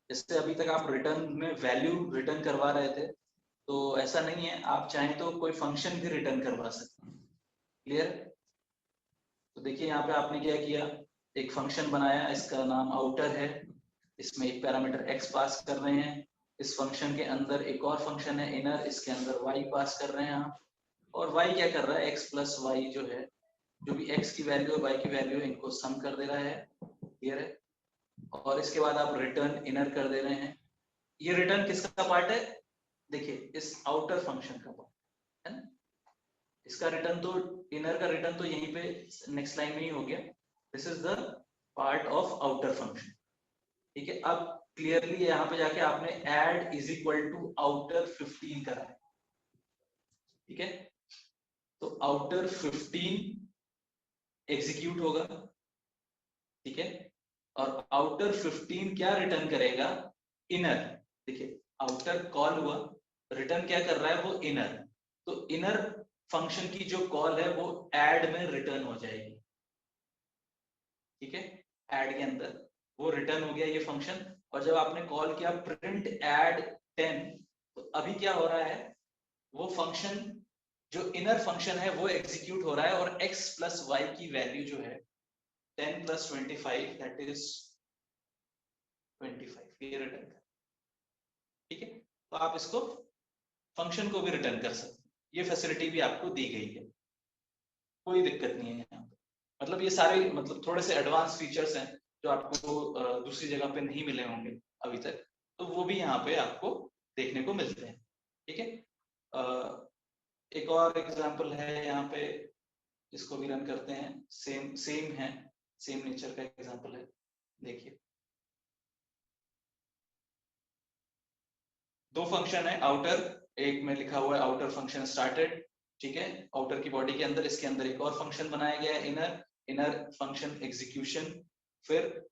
जैसे अभी तक आप रिटर्न में वैल्यू रिटर्न करवा रहे थे, तो ऐसा नहीं है, आप चाहें तो कोई फंक्शन भी रिटर्न करवा सकते हैं। क्लियर? तो देखिए यहाँ पे आपने क्या किया, एक फंक्शन बनाया, इसका नाम आउटर है, इसमें एक पैरामीटर x पास कर रहे हैं, इस फंक्शन के अंदर एक और फंक्शन है इनर, इसके अंदर y पास कर रहे हैं आप, और y क्या कर रहा है, x प्लस वाई जो है, जो भी x की वैल्यू है y की वैल्यू है, इनको सम कर दे रहा है। क्लियर है? और इसके बाद आप रिटर्न इनर कर दे रहे हैं। ये रिटर्न किसका पार्ट है? देखिए इस आउटर फंक्शन का पार्ट है ना, इसका रिटर्न तो, इनर का रिटर्न तो यहीं पे नेक्स्ट लाइन में ही हो गया। This is the part of outer function. ठीक है, अब क्लियरली यहाँ पे जाके आपने add is equal to outer 15 करा है। ठीक है, तो आउटर 15 एग्जीक्यूट होगा। ठीक है, और आउटर 15 क्या रिटर्न करेगा? इनर। देखिए आउटर कॉल हुआ, रिटर्न क्या कर रहा है वो इनर, तो इनर फंक्शन की जो कॉल है वो ऐड में रिटर्न हो जाएगी। ठीक है, ऐड के अंदर वो रिटर्न हो गया ये फंक्शन, और जब आपने कॉल किया प्रिंट ऐड 10, तो अभी क्या हो रहा है, वो फंक्शन जो इनर फंक्शन है वो एग्जीक्यूट हो रहा है, और x प्लस वाई की वैल्यू जो है 10 प्लस 25 दैट इज 25, ये रिटर्न कर। ठीक है, तो आप इसको फंक्शन को भी रिटर्न कर सकते हैं, ये फैसिलिटी भी आपको दी गई है, कोई दिक्कत नहीं है यहाँ पे। मतलब ये सारे मतलब थोड़े से एडवांस फीचर्स हैं जो आपको दूसरी जगह पे नहीं मिले होंगे अभी तक, तो वो भी यहाँ पे आपको देखने को मिलते हैं। ठीक है, एक और एग्जांपल है यहाँ पे, इसको भी रन करते हैं, सेम है, सेम नेचर का एग्जांपल है। देखिए दो फंक्शन है आउटर, एक में लिखा हुआ है आउटर फंक्शन स्टार्टेड। ठीक है, आउटर की बॉडी के अंदर, इसके अंदर एक और फंक्शन बनाया गया है इनर, इनर फंक्शन एग्जीक्यूशन। फिर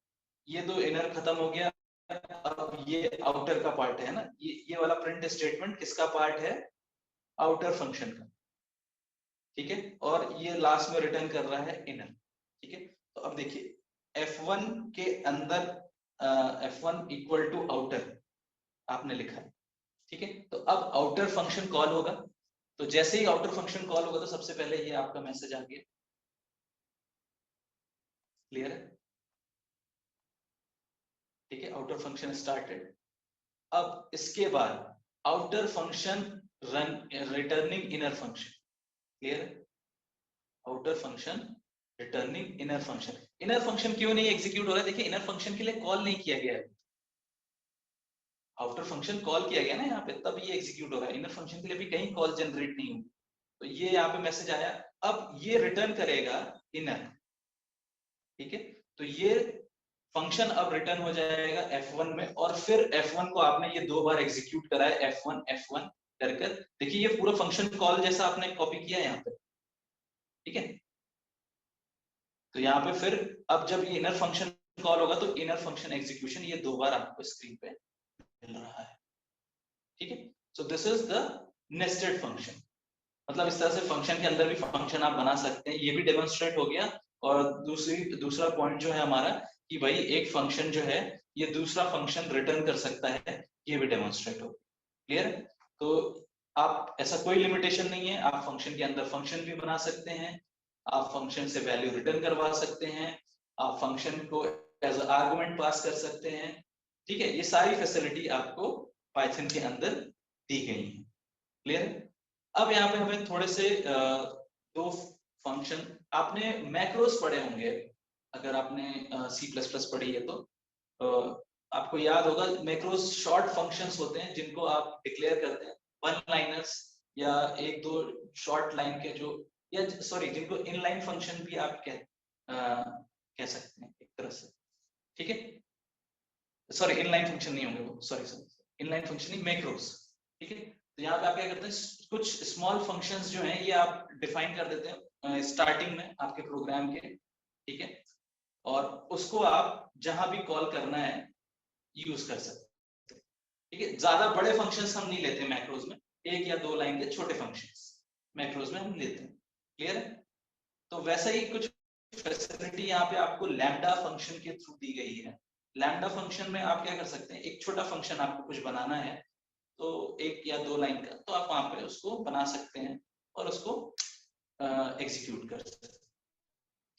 ये दो इनर खत्म हो गया, अब ये आउटर का पार्ट है ना, ये वाला प्रिंट स्टेटमेंट किसका पार्ट है? आउटर फंक्शन का। ठीक है, और ये लास्ट में रिटर्न कर रहा है इनर। ठीक है, तो अब देखिए F1 के अंदर F1 इक्वल टू आउटर आपने लिखा है। ठीक है, तो अब आउटर फंक्शन कॉल होगा, तो जैसे ही आउटर फंक्शन कॉल होगा तो सबसे पहले ये आपका मैसेज आ गया। क्लियर है? ठीक है, आउटर फंक्शन स्टार्टेड। अब इसके बाद outer function run returning inner function. Clear है? Outer function returning inner function. Inner function क्यों नहीं एग्जीक्यूट हो रहा है? देखिए इनर फंक्शन के लिए कॉल नहीं किया गया है, आउटर फंक्शन कॉल किया गया ना यहाँ पे, तब ये एग्जीक्यूट हो रहा है। इनर फंक्शन के लिए भी कहीं कॉल जनरेट नहीं हुई, तो ये यहाँ पे मैसेज आया। अब ये रिटर्न करेगा इनर, ठीक है। तो ये फंक्शन अब रिटर्न हो जाएगा F1 में, और फिर F1 को आपने ये 2 बार एग्जीक्यूट करा है, F1 कर कर। देखिए ये पूरा फंक्शन कॉल जैसा आपने कॉपी किया है यहाँ पे, ठीक है। तो यहाँ पे फिर अब जब ये इनर फंक्शन कॉल होगा तो इनर फंक्शन एग्जीक्यूशन ये 2 बार आपको स्क्रीन पे मिल रहा है, ठीक है। So this is the nested function. मतलब इस तरह से फंक्शन के अंदर भी फंक्शन आप बना सकते हैं, ये भी डेमोन्स्ट्रेट हो गया। और दूसरा पॉइंट जो है हमारा कि भाई एक फंक्शन जो है ये दूसरा फंक्शन रिटर्न कर सकता है, ये भी डेमोन्स्ट्रेट हो गया। क्लियर? तो आप ऐसा कोई लिमिटेशन नहीं है, आप फंक्शन के अंदर फंक्शन भी बना सकते हैं, आप फंक्शन से वैल्यू रिटर्न करवा सकते हैं, आप फंक्शन को एज अ आर्गुमेंट पास कर सकते हैं, ठीक है। ये सारी फैसिलिटी आपको पाइथन के अंदर दी गई है। क्लियर? अब यहाँ पे हमें थोड़े से 2 फंक्शन, आपने मैक्रोस पढ़े होंगे अगर आपने C++ पढ़ी है तो आपको याद होगा मैक्रोस शॉर्ट फंक्शंस होते हैं जिनको आप डिक्लेयर करते हैं, वन लाइनर्स या 1-2 शॉर्ट लाइन के जो, या सॉरी जिनको इनलाइन फंक्शन भी आप कह सकते हैं एक तरह से, ठीक है। सॉरी इनलाइन फंक्शन नहीं होंगे वो, सॉरी इनलाइन फंक्शन नहीं, मैक्रोस, ठीक है। तो यहाँ पे आप क्या करते हैं, कुछ स्मॉल फंक्शंस जो हैं ये आप डिफाइन कर देते हैं स्टार्टिंग में आपके प्रोग्राम के, ठीक है। और उसको आप जहां भी कॉल करना है यूज कर सकते हैं, ठीक है। ज्यादा बड़े फंक्शंस हम नहीं लेते मैक्रोस में, 1 या 2 लाइन के छोटे फंक्शंस मैक्रोस में हम लेते हैं। क्लियर है? तो वैसा ही कुछ फैसिलिटी यहाँ पे आपको लैम्डा फंक्शन के थ्रू दी गई है। लैम्डा फंक्शन में आप क्या कर सकते हैं, एक छोटा फंक्शन आपको कुछ बनाना है तो 1 या 2 लाइन का, तो आप वहां पे उसको बना सकते हैं और उसको एग्जीक्यूट कर सकते हैं,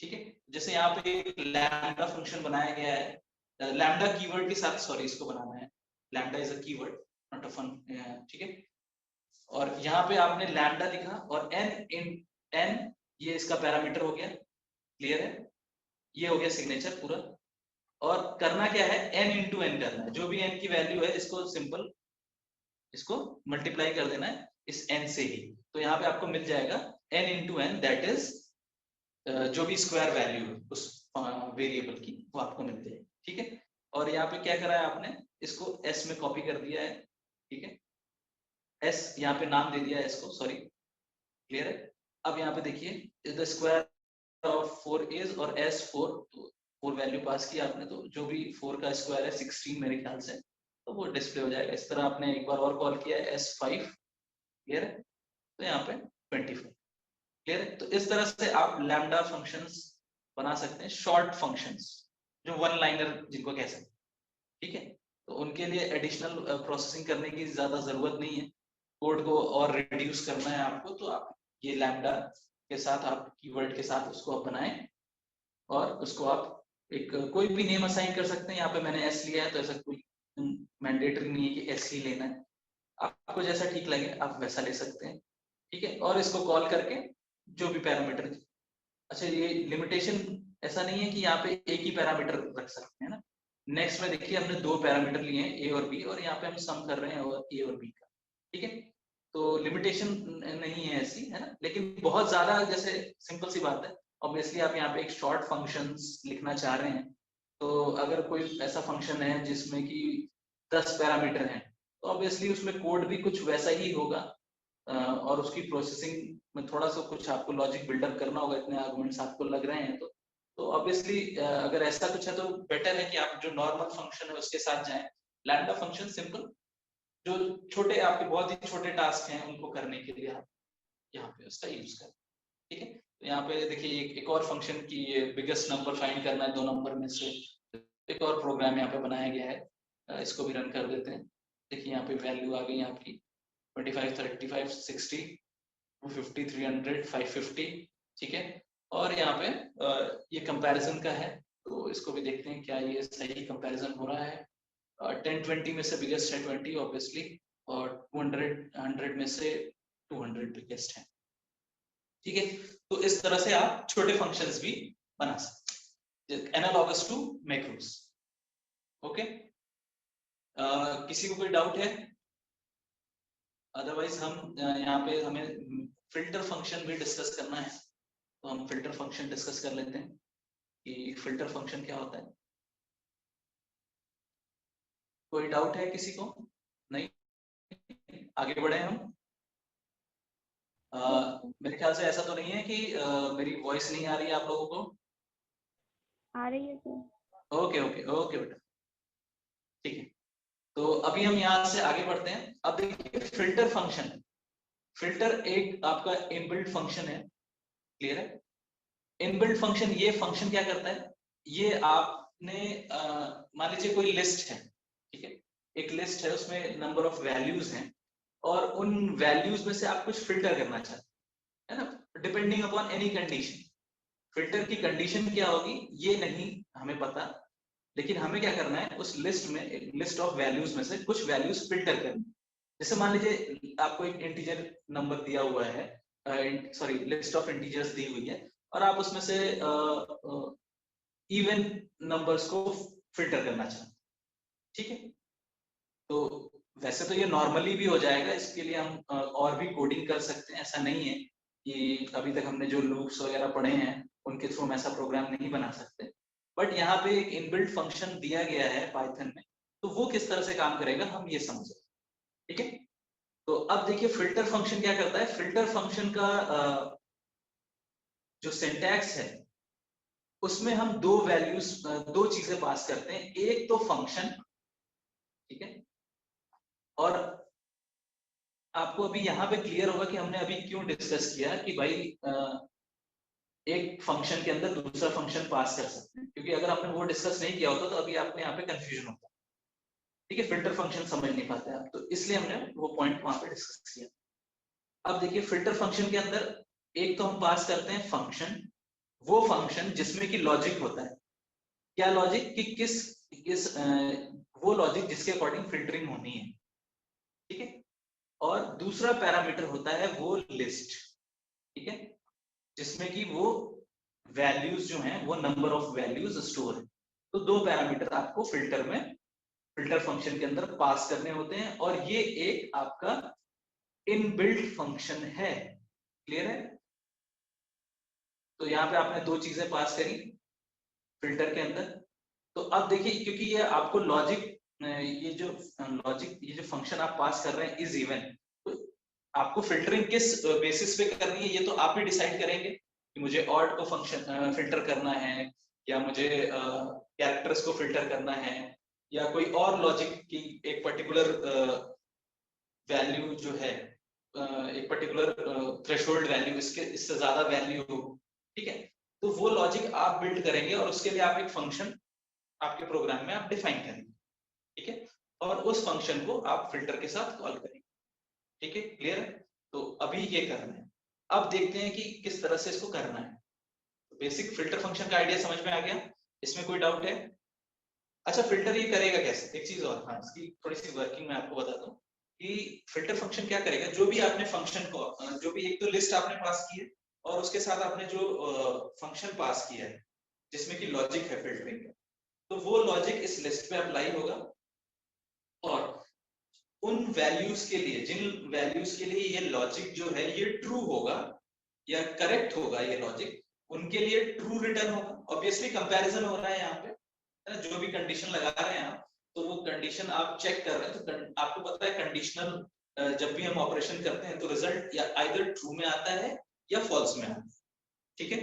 ठीक है। जैसे यहाँ पे एक लैम्डा फंक्शन बनाया गया है, लैम्डा कीवर्ड के साथ, सॉरी इसको बनाना है, lambda is a keyword not a function, ठीक है। और यहाँ पे आपने लैम्डा लिखा और n ये इसका पैरामीटर हो गया। क्लियर है? ये हो गया सिग्नेचर पूरा। और करना क्या है, n इंटू n करना है, जो भी n की वैल्यू है इसको सिंपल इसको मल्टीप्लाई कर देना है इस n से ही। तो यहाँ पे आपको मिल जाएगा n into n, that is जो भी स्क्वायर वैल्यू है उस वेरिएबल की वो आपको मिल जाएगी, ठीक है। और यहाँ पे क्या करा है आपने, इसको s में कॉपी कर दिया है, ठीक है। s यहाँ पे नाम दे दिया है इसको, सॉरी। क्लियर है? अब यहाँ पे देखिए द स्क्वायर ऑफ 4 इज, और s 4 वैल्यू पास की आपने, तो जो भी 4 का स्क्वायर है 16 मेरे ख्याल से, तो वो डिस्प्ले हो जाएगा। इस तरह आपने एक बार और कॉल किया है S5, क्लियर है? तो यहाँ पे 24, क्लियर है? तो इस तरह से आप लैम्डा फंक्शंस बना सकते हैं, शॉर्ट फंक्शंस जो वन लाइनर जिनको कह सकते हैं, ठीक है। तो उनके लिए एडिशनल प्रोसेसिंग करने की ज्यादा जरूरत नहीं है, कोड को और रिड्यूस करना है आपको, तो आप ये लैम्डा के साथ, आप कीवर्ड के साथ उसको आप बनाएं और उसको आप एक कोई भी नेम असाइन कर सकते हैं। यहाँ पे मैंने S लिया है, तो ऐसा कोई मैंडेटरी नहीं है कि S ही लेना है, आपको जैसा ठीक लगे आप वैसा ले सकते हैं, ठीक है। और इसको कॉल करके जो भी पैरामीटर, अच्छा ये लिमिटेशन ऐसा नहीं है कि यहाँ पे एक ही पैरामीटर रख सकते हैं ना। नेक्स्ट में देखिए हमने 2 पैरामीटर लिए हैं A और B, और यहाँ पे हम सम कर रहे हैं और A और B का, ठीक है। तो लिमिटेशन नहीं है ऐसी, है ना। लेकिन बहुत ज्यादा, जैसे सिंपल सी बात है, ऑब्वियसली आप यहाँ पे एक शॉर्ट फंक्शंस लिखना चाह रहे हैं, तो अगर कोई ऐसा फंक्शन है जिसमें कि 10 पैरामीटर हैं, तो ऑब्वियसली उसमें कोड भी कुछ वैसा ही होगा, और उसकी प्रोसेसिंग में थोड़ा सा कुछ आपको लॉजिक बिल्डअप करना होगा, इतने आर्गुमेंट्स आपको लग रहे हैं तो ऑब्वियसली अगर ऐसा कुछ है तो बेटर है कि आप जो नॉर्मल फंक्शन है उसके साथ जाएं। लैम्डा फंक्शन सिंपल, जो छोटे आपके बहुत ही छोटे टास्क हैं उनको करने के लिए आप यहाँ पे उसका यूज करें, ठीक है। तो यहाँ पे देखिए एक और फंक्शन की बिगेस्ट नंबर फाइंड करना है 2 नंबर में से, एक और प्रोग्राम यहाँ पे बनाया गया है, इसको भी रन कर देते हैं। देखिए यहाँ पे वैल्यू आ गई आपकी 25, 35, 60, 250, 300, 550, ठीक है। और यहाँ पे ये कंपैरिजन का है, तो इसको भी देखते हैं क्या ये सही कंपैरिजन हो रहा है। 10-20 में से बिगेस्ट है 20 ऑब्वियसली, और 100 में से 200 बिगेस्ट है, ठीक है। तो इस तरह से आप छोटे फंक्शंस भी बना सकते हैं, एनालॉगस टू मैक्रोस। ओके, किसी को कोई डाउट है? अदरवाइज हम यहाँ पे हमें फिल्टर फंक्शन भी डिस्कस करना है, तो हम फिल्टर फंक्शन डिस्कस कर लेते हैं कि फिल्टर फंक्शन क्या होता है। कोई डाउट है किसी को? नहीं, आगे बढ़े हम। मेरे ख्याल से ऐसा तो नहीं है कि मेरी वॉइस नहीं आ रही है आप लोगों को? आ रही है सर। ओके ओके ओके बेटा, ठीक है। तो अभी हम यहाँ से आगे बढ़ते हैं। अब देखिए फिल्टर फंक्शन, फिल्टर एक आपका इनबिल्ट फंक्शन है, क्लियर है? इनबिल्ट फंक्शन, ये फंक्शन क्या करता है, ये आपने मान लीजिए कोई लिस्ट है, ठीक है, एक लिस्ट है, उसमें नंबर ऑफ वैल्यूज हैं और उन वैल्यूज में से आप कुछ फिल्टर करना चाहते हैं, है ना, depending upon any condition. Filter की कंडीशन क्या होगी ये नहीं हमें पता, लेकिन हमें क्या करना है, उस लिस्ट में, एक लिस्ट ऑफ वैल्यूज में से कुछ वैल्यूज फिल्टर करनी। जैसे मान लीजिए आपको एक इंटीजर नंबर दिया हुआ है, सॉरी लिस्ट ऑफ इंटीजर्स दी हुई है, और आप उसमें से इवन नंबर्स को फिल्टर करना चाहते हैं, ठीक है। तो वैसे तो ये नॉर्मली भी हो जाएगा, इसके लिए हम और भी कोडिंग कर सकते हैं, ऐसा नहीं है कि अभी तक हमने जो लूप्स वगैरह पढ़े हैं उनके थ्रू हम ऐसा प्रोग्राम नहीं बना सकते, बट यहाँ पे एक इनबिल्ट फंक्शन दिया गया है पाइथन में, तो वो किस तरह से काम करेगा हम ये समझे, ठीक है। तो अब देखिए फिल्टर फंक्शन क्या करता है। फिल्टर फंक्शन का जो सिंटैक्स है उसमें हम दो वैल्यूज, दो चीजें पास करते हैं, एक तो फंक्शन, ठीक है, और आपको अभी यहाँ पे क्लियर होगा कि हमने अभी क्यों डिस्कस किया कि भाई एक फंक्शन के अंदर दूसरा फंक्शन पास कर सकते हैं, क्योंकि अगर आपने वो डिस्कस नहीं किया होता तो अभी आपको यहाँ पे कंफ्यूजन होता, ठीक है, फिल्टर फंक्शन समझ नहीं पाते आप, तो इसलिए हमने वो पॉइंट वहां पे डिस्कस किया। अब देखिए फिल्टर फंक्शन के अंदर एक तो हम पास करते हैं फंक्शन, वो फंक्शन जिसमें कि लॉजिक होता है। क्या लॉजिक? कि किस वो लॉजिक जिसके अकॉर्डिंग फिल्टरिंग होनी है, ठीक है। और दूसरा पैरामीटर होता है वो लिस्ट, ठीक है, जिसमें कि वो वैल्यूज जो हैं वो नंबर ऑफ वैल्यूज स्टोर है। तो दो पैरामीटर आपको फिल्टर में, फिल्टर फंक्शन के अंदर पास करने होते हैं, और ये एक आपका इनबिल्ट फंक्शन है, क्लियर है? तो यहाँ पे आपने दो चीजें पास करी फिल्टर के अंदर। तो अब देखिए, क्योंकि ये आपको लॉजिक, ये जो फंक्शन आप पास कर रहे हैं इज इवन, तो आपको फिल्टरिंग किस बेसिस पे करनी है ये तो आप ही डिसाइड करेंगे कि मुझे ऑड को फंक्शन फिल्टर करना है, या मुझे कैरेक्टर्स को फिल्टर करना है, या कोई और लॉजिक की एक पर्टिकुलर वैल्यू जो है, एक पर्टिकुलर थ्रेशोल्ड वैल्यू, इससे ज्यादा वैल्यू हो, ठीक है। तो वो लॉजिक आप बिल्ड करेंगे और उसके लिए आप एक फंक्शन आपके प्रोग्राम में आप डिफाइन करेंगे, ठीक है, और उस फंक्शन को आप फिल्टर के साथ कॉल करेंगे, ठीक है, क्लियर है? तो अभी ये करना है। अब देखते हैं कि किस तरह से इसको करना है। तो बेसिक फिल्टर फंक्शन का आइडिया समझ में आ गया, इसमें कोई डाउट है? अच्छा, फिल्टर ये करेगा कैसे? एक चीज और, हाँ, इसकी थोड़ी सी वर्किंग मैं आपको बताता हूँ कि फिल्टर फंक्शन क्या करेगा। जो भी आपने फंक्शन को, जो भी एक तो लिस्ट आपने पास की है और उसके साथ आपने जो फंक्शन पास किया है जिसमें कि लॉजिक है फिल्टरिंग का, तो वो लॉजिक इस लिस्ट पे अप्लाई होगा, और उन वैल्यूज के लिए, जिन वैल्यूज के लिए ये लॉजिक जो है ये ट्रू होगा या करेक्ट होगा, ये लॉजिक उनके लिए ट्रू रिटर्न होगा। ऑब्वियसली कंपैरिजन हो रहा है यहाँ पे, जो भी कंडीशन लगा रहे हैं आप, तो वो कंडीशन आप चेक कर रहे हैं, तो आपको पता है कंडीशनल जब भी हम ऑपरेशन करते हैं तो रिजल्ट या आइदर ट्रू में आता है या फॉल्स में आता है, ठीक है।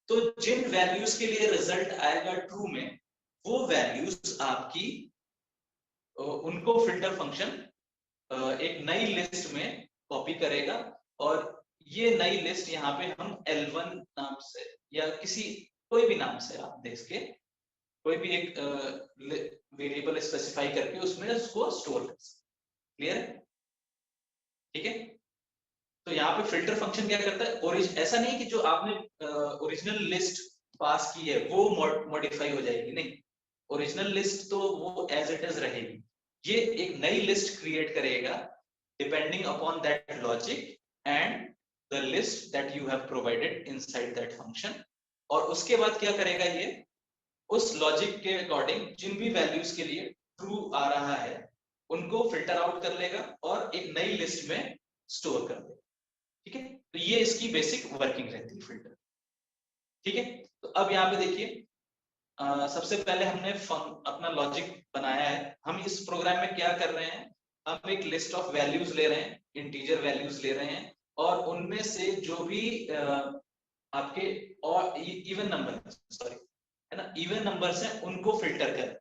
तो जिन वैल्यूज के लिए रिजल्ट आएगा ट्रू में, वो वैल्यूज आपकी, उनको फिल्टर फंक्शन एक नई लिस्ट में कॉपी करेगा, और ये नई लिस्ट यहाँ पे हम L1 नाम से या किसी कोई भी नाम से आप देख के कोई भी एक वेरिएबल स्पेसिफाई करके उसमें उसको स्टोर कर सकते, क्लियर है? ठीक है। तो यहाँ पे फिल्टर फंक्शन क्या करता है, ऐसा नहीं कि जो आपने ओरिजिनल लिस्ट पास की है वो मॉडिफाई हो जाएगी, नहीं, ओरिजिनल लिस्ट तो वो एज इट इज रहेगी। ये एक नई लिस्ट क्रिएट करेगा depending upon that logic and the list that you have provided inside that function, और उसके बाद क्या करेगा ये, उस लॉजिक के अकॉर्डिंग जिन भी वैल्यूज के लिए ट्रू आ रहा है उनको फिल्टर आउट कर लेगा और एक नई लिस्ट में स्टोर कर देगा। ठीक है, तो ये इसकी बेसिक वर्किंग रहती है फिल्टर। ठीक है, तो अब यहाँ पे देखिए सबसे पहले हमने अपना लॉजिक बनाया है। हम इस प्रोग्राम में क्या कर रहे हैं, हम एक लिस्ट ऑफ वैल्यूज ले रहे हैं, इंटीजर वैल्यूज ले रहे हैं, और उनमें से जो भी आपके और इवन नंबर, सॉरी है ना, इवन नंबर्स हैं उनको फिल्टर कर।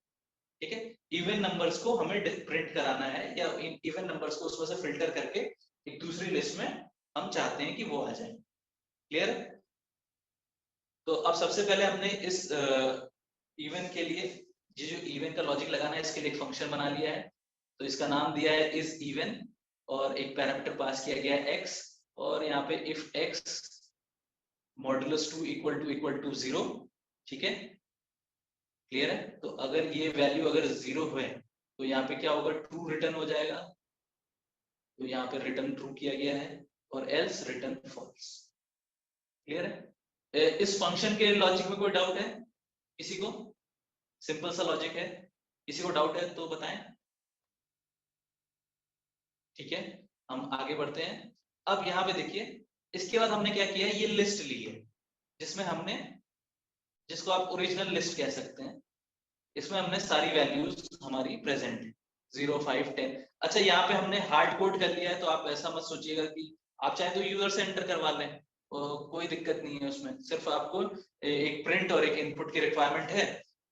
ठीक है, इवन नंबर्स को हमें प्रिंट कराना है या इवन नंबर्स को उसमें से फिल्टर करके एक दूसरी लिस्ट में हम चाहते हैं कि वो आ जाए। क्लियर? तो अब सबसे पहले हमने इस इवन के लिए ये जो इवन का लॉजिक लगाना है इसके लिए एक फंक्शन बना लिया है। तो इसका नाम दिया है इस इवन और एक पैरामीटर पास किया गया है x, और यहाँ पे if x modulus 2 equal to 0। ठीक है, क्लियर है? तो अगर ये वैल्यू अगर 0 हुए तो यहाँ पे क्या होगा, ट्रू रिटर्न हो जाएगा। तो यहाँ पे रिटर्न ट्रू किया गया है और एल्स रिटर्न फॉल्स। क्लियर है? इस फंक्शन के लॉजिक में कोई डाउट है किसी को? सिंपल सा लॉजिक है, किसी को डाउट है तो बताएं। ठीक है, हम आगे बढ़ते हैं। अब यहाँ पे देखिए इसके बाद हमने क्या किया है, ये लिस्ट ली है जिसमें हमने, जिसको आप ओरिजिनल लिस्ट कह सकते हैं, इसमें हमने सारी वैल्यूज हमारी प्रेजेंट है 0, 5, 10। अच्छा, यहाँ पे हमने हार्ड कोड कर लिया है, तो आप ऐसा मत सोचिएगा कि आप चाहे तो यूजर से एंटर करवा लें, कोई दिक्कत नहीं है उसमें। सिर्फ आपको एक प्रिंट और एक इनपुट की रिक्वायरमेंट है,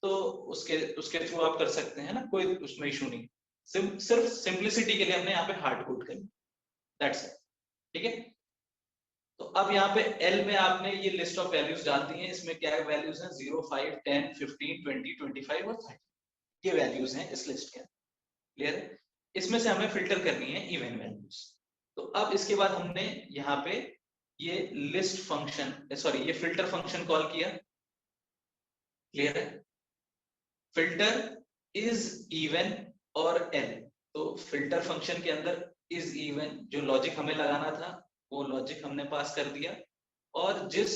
तो उसके थ्रू आप कर सकते हैं ना, कोई उसमें इशू नहीं। सिर्फ सिंप्लिसिटी के लिए हमने यहाँ पे हार्ड कोड कर लिया, दैट्स इट। ठीक है, तो अब यहाँ पे L में आपने ये लिस्ट ऑफ वैल्यूज डाल दी हैं। इसमें क्या वैल्यूज हैं, 0, 5, 10, 15, 20, 25 और 30, ये वैल्यूज हैं इस लिस्ट के। क्लियर है? इसमें से हमें फिल्टर करनी है इवन वैल्यूज। तो अब इसके बाद हमने यहाँ पे ये लिस्ट फंक्शन, सॉरी ये फिल्टर फंक्शन कॉल किया। क्लियर है? फिल्टर इज इवन और L, तो फिल्टर फंक्शन के अंदर इज इवन जो लॉजिक हमें लगाना था वो लॉजिक हमने पास कर दिया, और जिस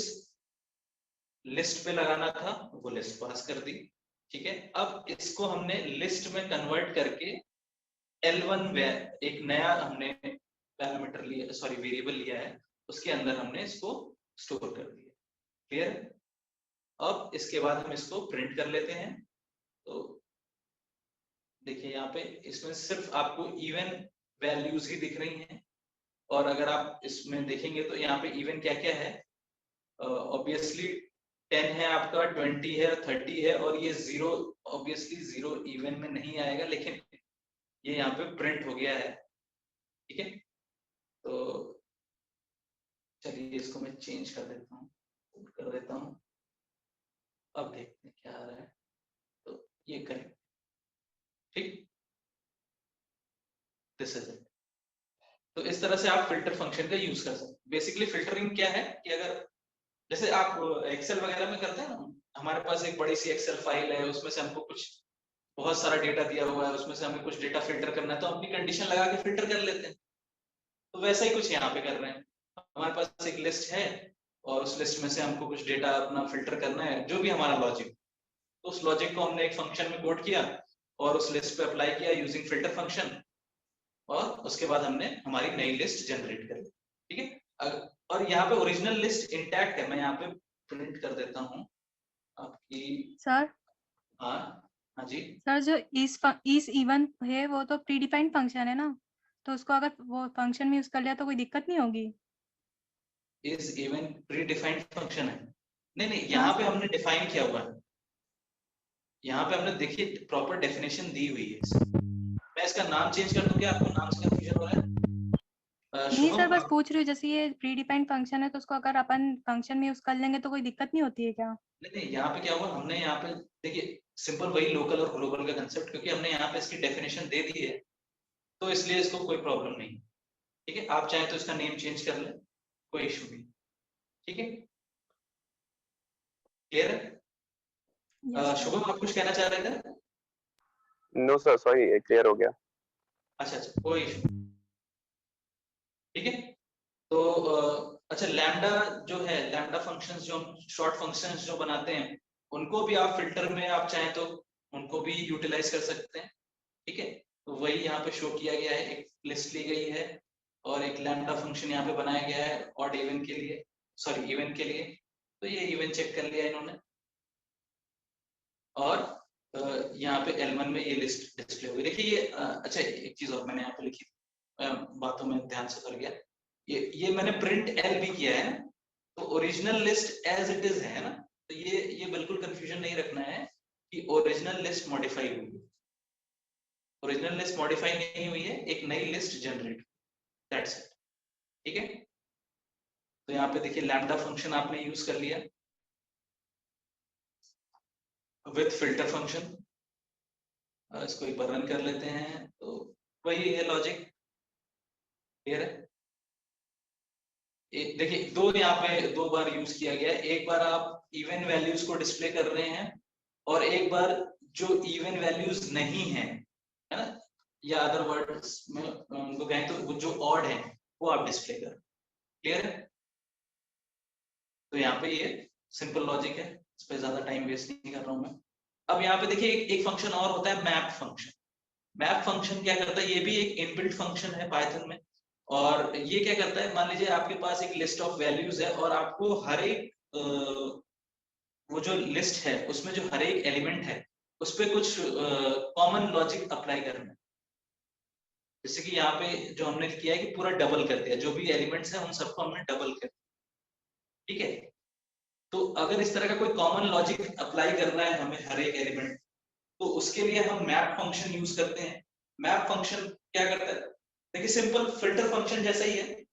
लिस्ट पे लगाना था वो लिस्ट पास कर दी। ठीक है, अब इसको हमने लिस्ट में कन्वर्ट करके L1 एक नया हमने पैरामीटर लिया, सॉरी वेरिएबल लिया है, उसके अंदर हमने इसको स्टोर कर दिया। क्लियर? अब इसके बाद हम इसको प्रिंट कर लेते हैं। तो देखिए यहाँ पे इसमें सिर्फ आपको इवन वैल्यूज ही दिख रही हैं, और अगर आप इसमें देखेंगे तो यहाँ पे इवन क्या क्या है, ऑब्वियसली 10 है आपका, 20 है, 30 है, और ये 0, ऑब्वियसली 0 इवन में नहीं आएगा, लेकिन ये यहाँ पे प्रिंट हो गया है। ठीक है, तो चलिए इसको मैं चेंज कर देता हूँ, कर देता हूँ। अब देखते हैं क्या आ रहा है, तो ये करें। ठीक, दिस इज इट। तो इस तरह से आप फिल्टर फंक्शन का यूज कर सकते हैं। बेसिकली फिल्टरिंग क्या है कि अगर जैसे आप एक्सेल वगैरह में करते हैं ना, हमारे पास एक बड़ी सी एक्सेल फाइल है, उसमें से हमको कुछ बहुत सारा डेटा दिया हुआ है, उसमें से हमें कुछ डेटा फिल्टर करना है, तो अपनी कंडीशन लगा के फिल्टर कर लेते हैं। तो वैसा ही कुछ यहाँ पे कर रहे हैं। हमारे पास एक लिस्ट है और उस लिस्ट में से हमको कुछ डेटा अपना फिल्टर करना है, जो भी हमारा लॉजिक, तो उस लॉजिक को हमने एक फंक्शन में कोड किया और उस लिस्ट पे अप्लाई किया यूजिंग फिल्टर फंक्शन, और उसके बाद हमने हमारी नई लिस्ट जनरेट कर ली। ठीक है, और यहाँ पे ओरिजिनल लिस्ट इंटैक्ट है। मैं यहाँ पे प्रिंट कर देता हूँ आपकी। सर, हाँ जी सर जो इस इवन है वो तो प्री डिफाइंड फंक्शन है ना, तो उसको अगर वो फंक्शन में यूज कर लिया तो कोई दिक्कत नहीं होगी? Is even pre defined function है? नहीं, यहाँ पे हमने डिफाइन किया हुआ है। यहाँ पे हमने देखिए प्रॉपर डेफिनेशन दी हुई है। मैं इसका नाम चेंज कर दूं क्या? आपको नाम से कंफ्यूजन हो रहा है? नहीं सर, बस पूछ रही हूँ, जैसे ये प्री डिफाइंड फंक्शन है तो उसको अगर अपन फंक्शन में यूज कर लेंगे तो कोई दिक्कत नहीं होती है क्या? नहीं, यहाँ पे क्या हुआ, हमने यहाँ पे देखिए सिंपल वही लोकल और ग्लोबल का कंसेप्ट, क्योंकि हमने यहाँ पे इसकी डेफिनेशन दे दी है, तो इसलिए इसको कोई प्रॉब्लम नहीं। ठीक है, आप चाहे तो इसका नेम चेंज कर लें, कोई इशू नहीं। ठीक है, क्लियर है? शुभम, आप कुछ कहना चाह रहे थे? नो सर, सॉरी, क्लियर हो गया। अच्छा, कोई इशू। ठीक है, तो अच्छा, लैम्डा जो है, लैम्डा फंक्शंस जो शॉर्ट फंक्शंस जो बनाते हैं, उनको भी आप फिल्टर में आप चाहें तो उनको भी यूटिलाइज कर सकते हैं। ठीक है, तो वही यहाँ पे शो किया गया है, एक लिस्ट ली गई है और एक लैम्डा फंक्शन यहाँ पे बनाया गया है ऑड इवन के लिए, सॉरी इवन के लिए। तो ये इवन चेक कर लिया इन्होंने और यहाँ पे L1 में ये लिस्ट डिस्प्ले हो गई। देखिए ये अच्छा, एक चीज और मैंने यहाँ पे लिखी, बातों में ध्यान से कर गया, ये मैंने प्रिंट L भी किया है, तो original list as it is है ना, तो ये बिल्कुल कंफ्यूजन नहीं रखना है कि ओरिजिनल लिस्ट मॉडिफाई हुई है। ओरिजिनल लिस्ट मॉडिफाई नहीं हुई है, एक नई लिस्ट जनरेट, दैट्स इट। ठीक है, तो यहाँ पे देखिए लैम्डा फंक्शन आपने यूज कर लिया विथ फिल्टर फंक्शन। इसको एक बार रन कर लेते हैं, तो वही है लॉजिक, क्लियर है। देखिए दो यहाँ पे दो बार यूज किया गया है, एक बार आप इवन वैल्यूज को डिस्प्ले कर रहे हैं और एक बार जो इवन वैल्यूज नहीं है, है ना, या अदर वर्ड्स में उनको कहें तो वो जो ऑड है वो आप डिस्प्ले कर, क्लियर है। तो यहाँ पे ये सिंपल लॉजिक है, इस पे ज्यादा टाइम वेस्ट नहीं कर रहा हूँ मैं। अब यहाँ पे देखिए एक फंक्शन और होता है मैप फंक्शन। मैप फंक्शन क्या करता है, ये भी एक इनबिल्ट फंक्शन है पाइथन में, और ये क्या करता है, मान लीजिए आपके पास एक लिस्ट ऑफ वैल्यूज है और आपको हर एक वो जो लिस्ट है उसमें जो हर एक एलिमेंट है उस पर कुछ कॉमन लॉजिक अप्लाई करना है। जैसे कि यहाँ पे जो हमने किया है कि पूरा डबल कर दिया, जो भी एलिमेंट्स है उन सबको हमने डबल कर दिया। ठीक है, तो अगर इस तरह का कोई कॉमन लॉजिक अप्लाई करना है हमें हर एक एलिमेंट, तो उसके लिए हम मैप फंक्शन यूज करते हैं। मैप फंक्शन क्या करता है, देखिए सिंपल फिल्टर फंक्शन जैसा ही है,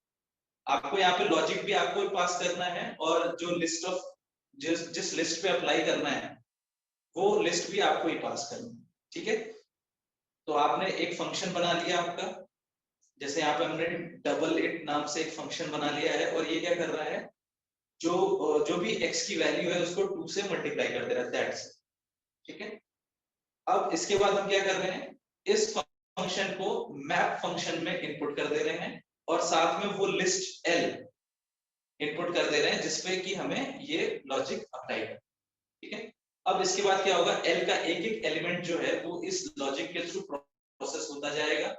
आपको यहाँ पे लॉजिक भी आपको पास करना है और जो लिस्ट ऑफ जिस लिस्ट पे अप्लाई करना है वो लिस्ट भी आपको ही पास करना है। ठीक है, तो आपने एक फंक्शन बना लिया आपका, जैसे यहाँ पे हमने डबल इट नाम से एक फंक्शन बना लिया है और ये क्या कर रहा है, जो भी x की वैल्यू है उसको 2 से मल्टीप्लाई कर दे रहा है, दैट्स इट। ठीक है, अब इसके बाद हम क्या कर रहे हैं, इस फंक्शन को मैप फंक्शन में इनपुट कर दे रहे हैं और साथ में वो लिस्ट L इनपुट कर दे रहे हैं जिसपे कि हमें ये लॉजिक अप्लाई कर। ठीक है, अब इसके बाद क्या होगा, L का एक एक एलिमेंट जो है वो इस लॉजिक के थ्रू प्रोसेस होता जाएगा।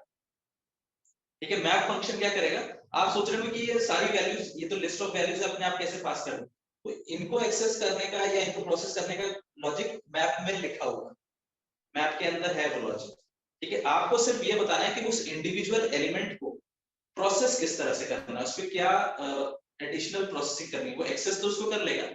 ठीक है, मैप फंक्शन क्या करेगा, आप सोच रहे हो कि ये सारी वैल्यूज, ये तो लिस्ट ऑफ वैल्यूज अपने आप कैसे पास कर, तो इनको एक्सेस करने का या इनको प्रोसेस करने का लॉजिक मैप में लिखा हुआ, मैप के अंदर है वो लॉजिक। ठीक है, आपको सिर्फ ये बताना है कि उस इंडिविजुअल एलिमेंट को प्रोसेस किस तरह से करना है, उस पर क्या एडिशनल प्रोसेसिंग करनी है। वो एक्सेस तो उसको कर लेगा,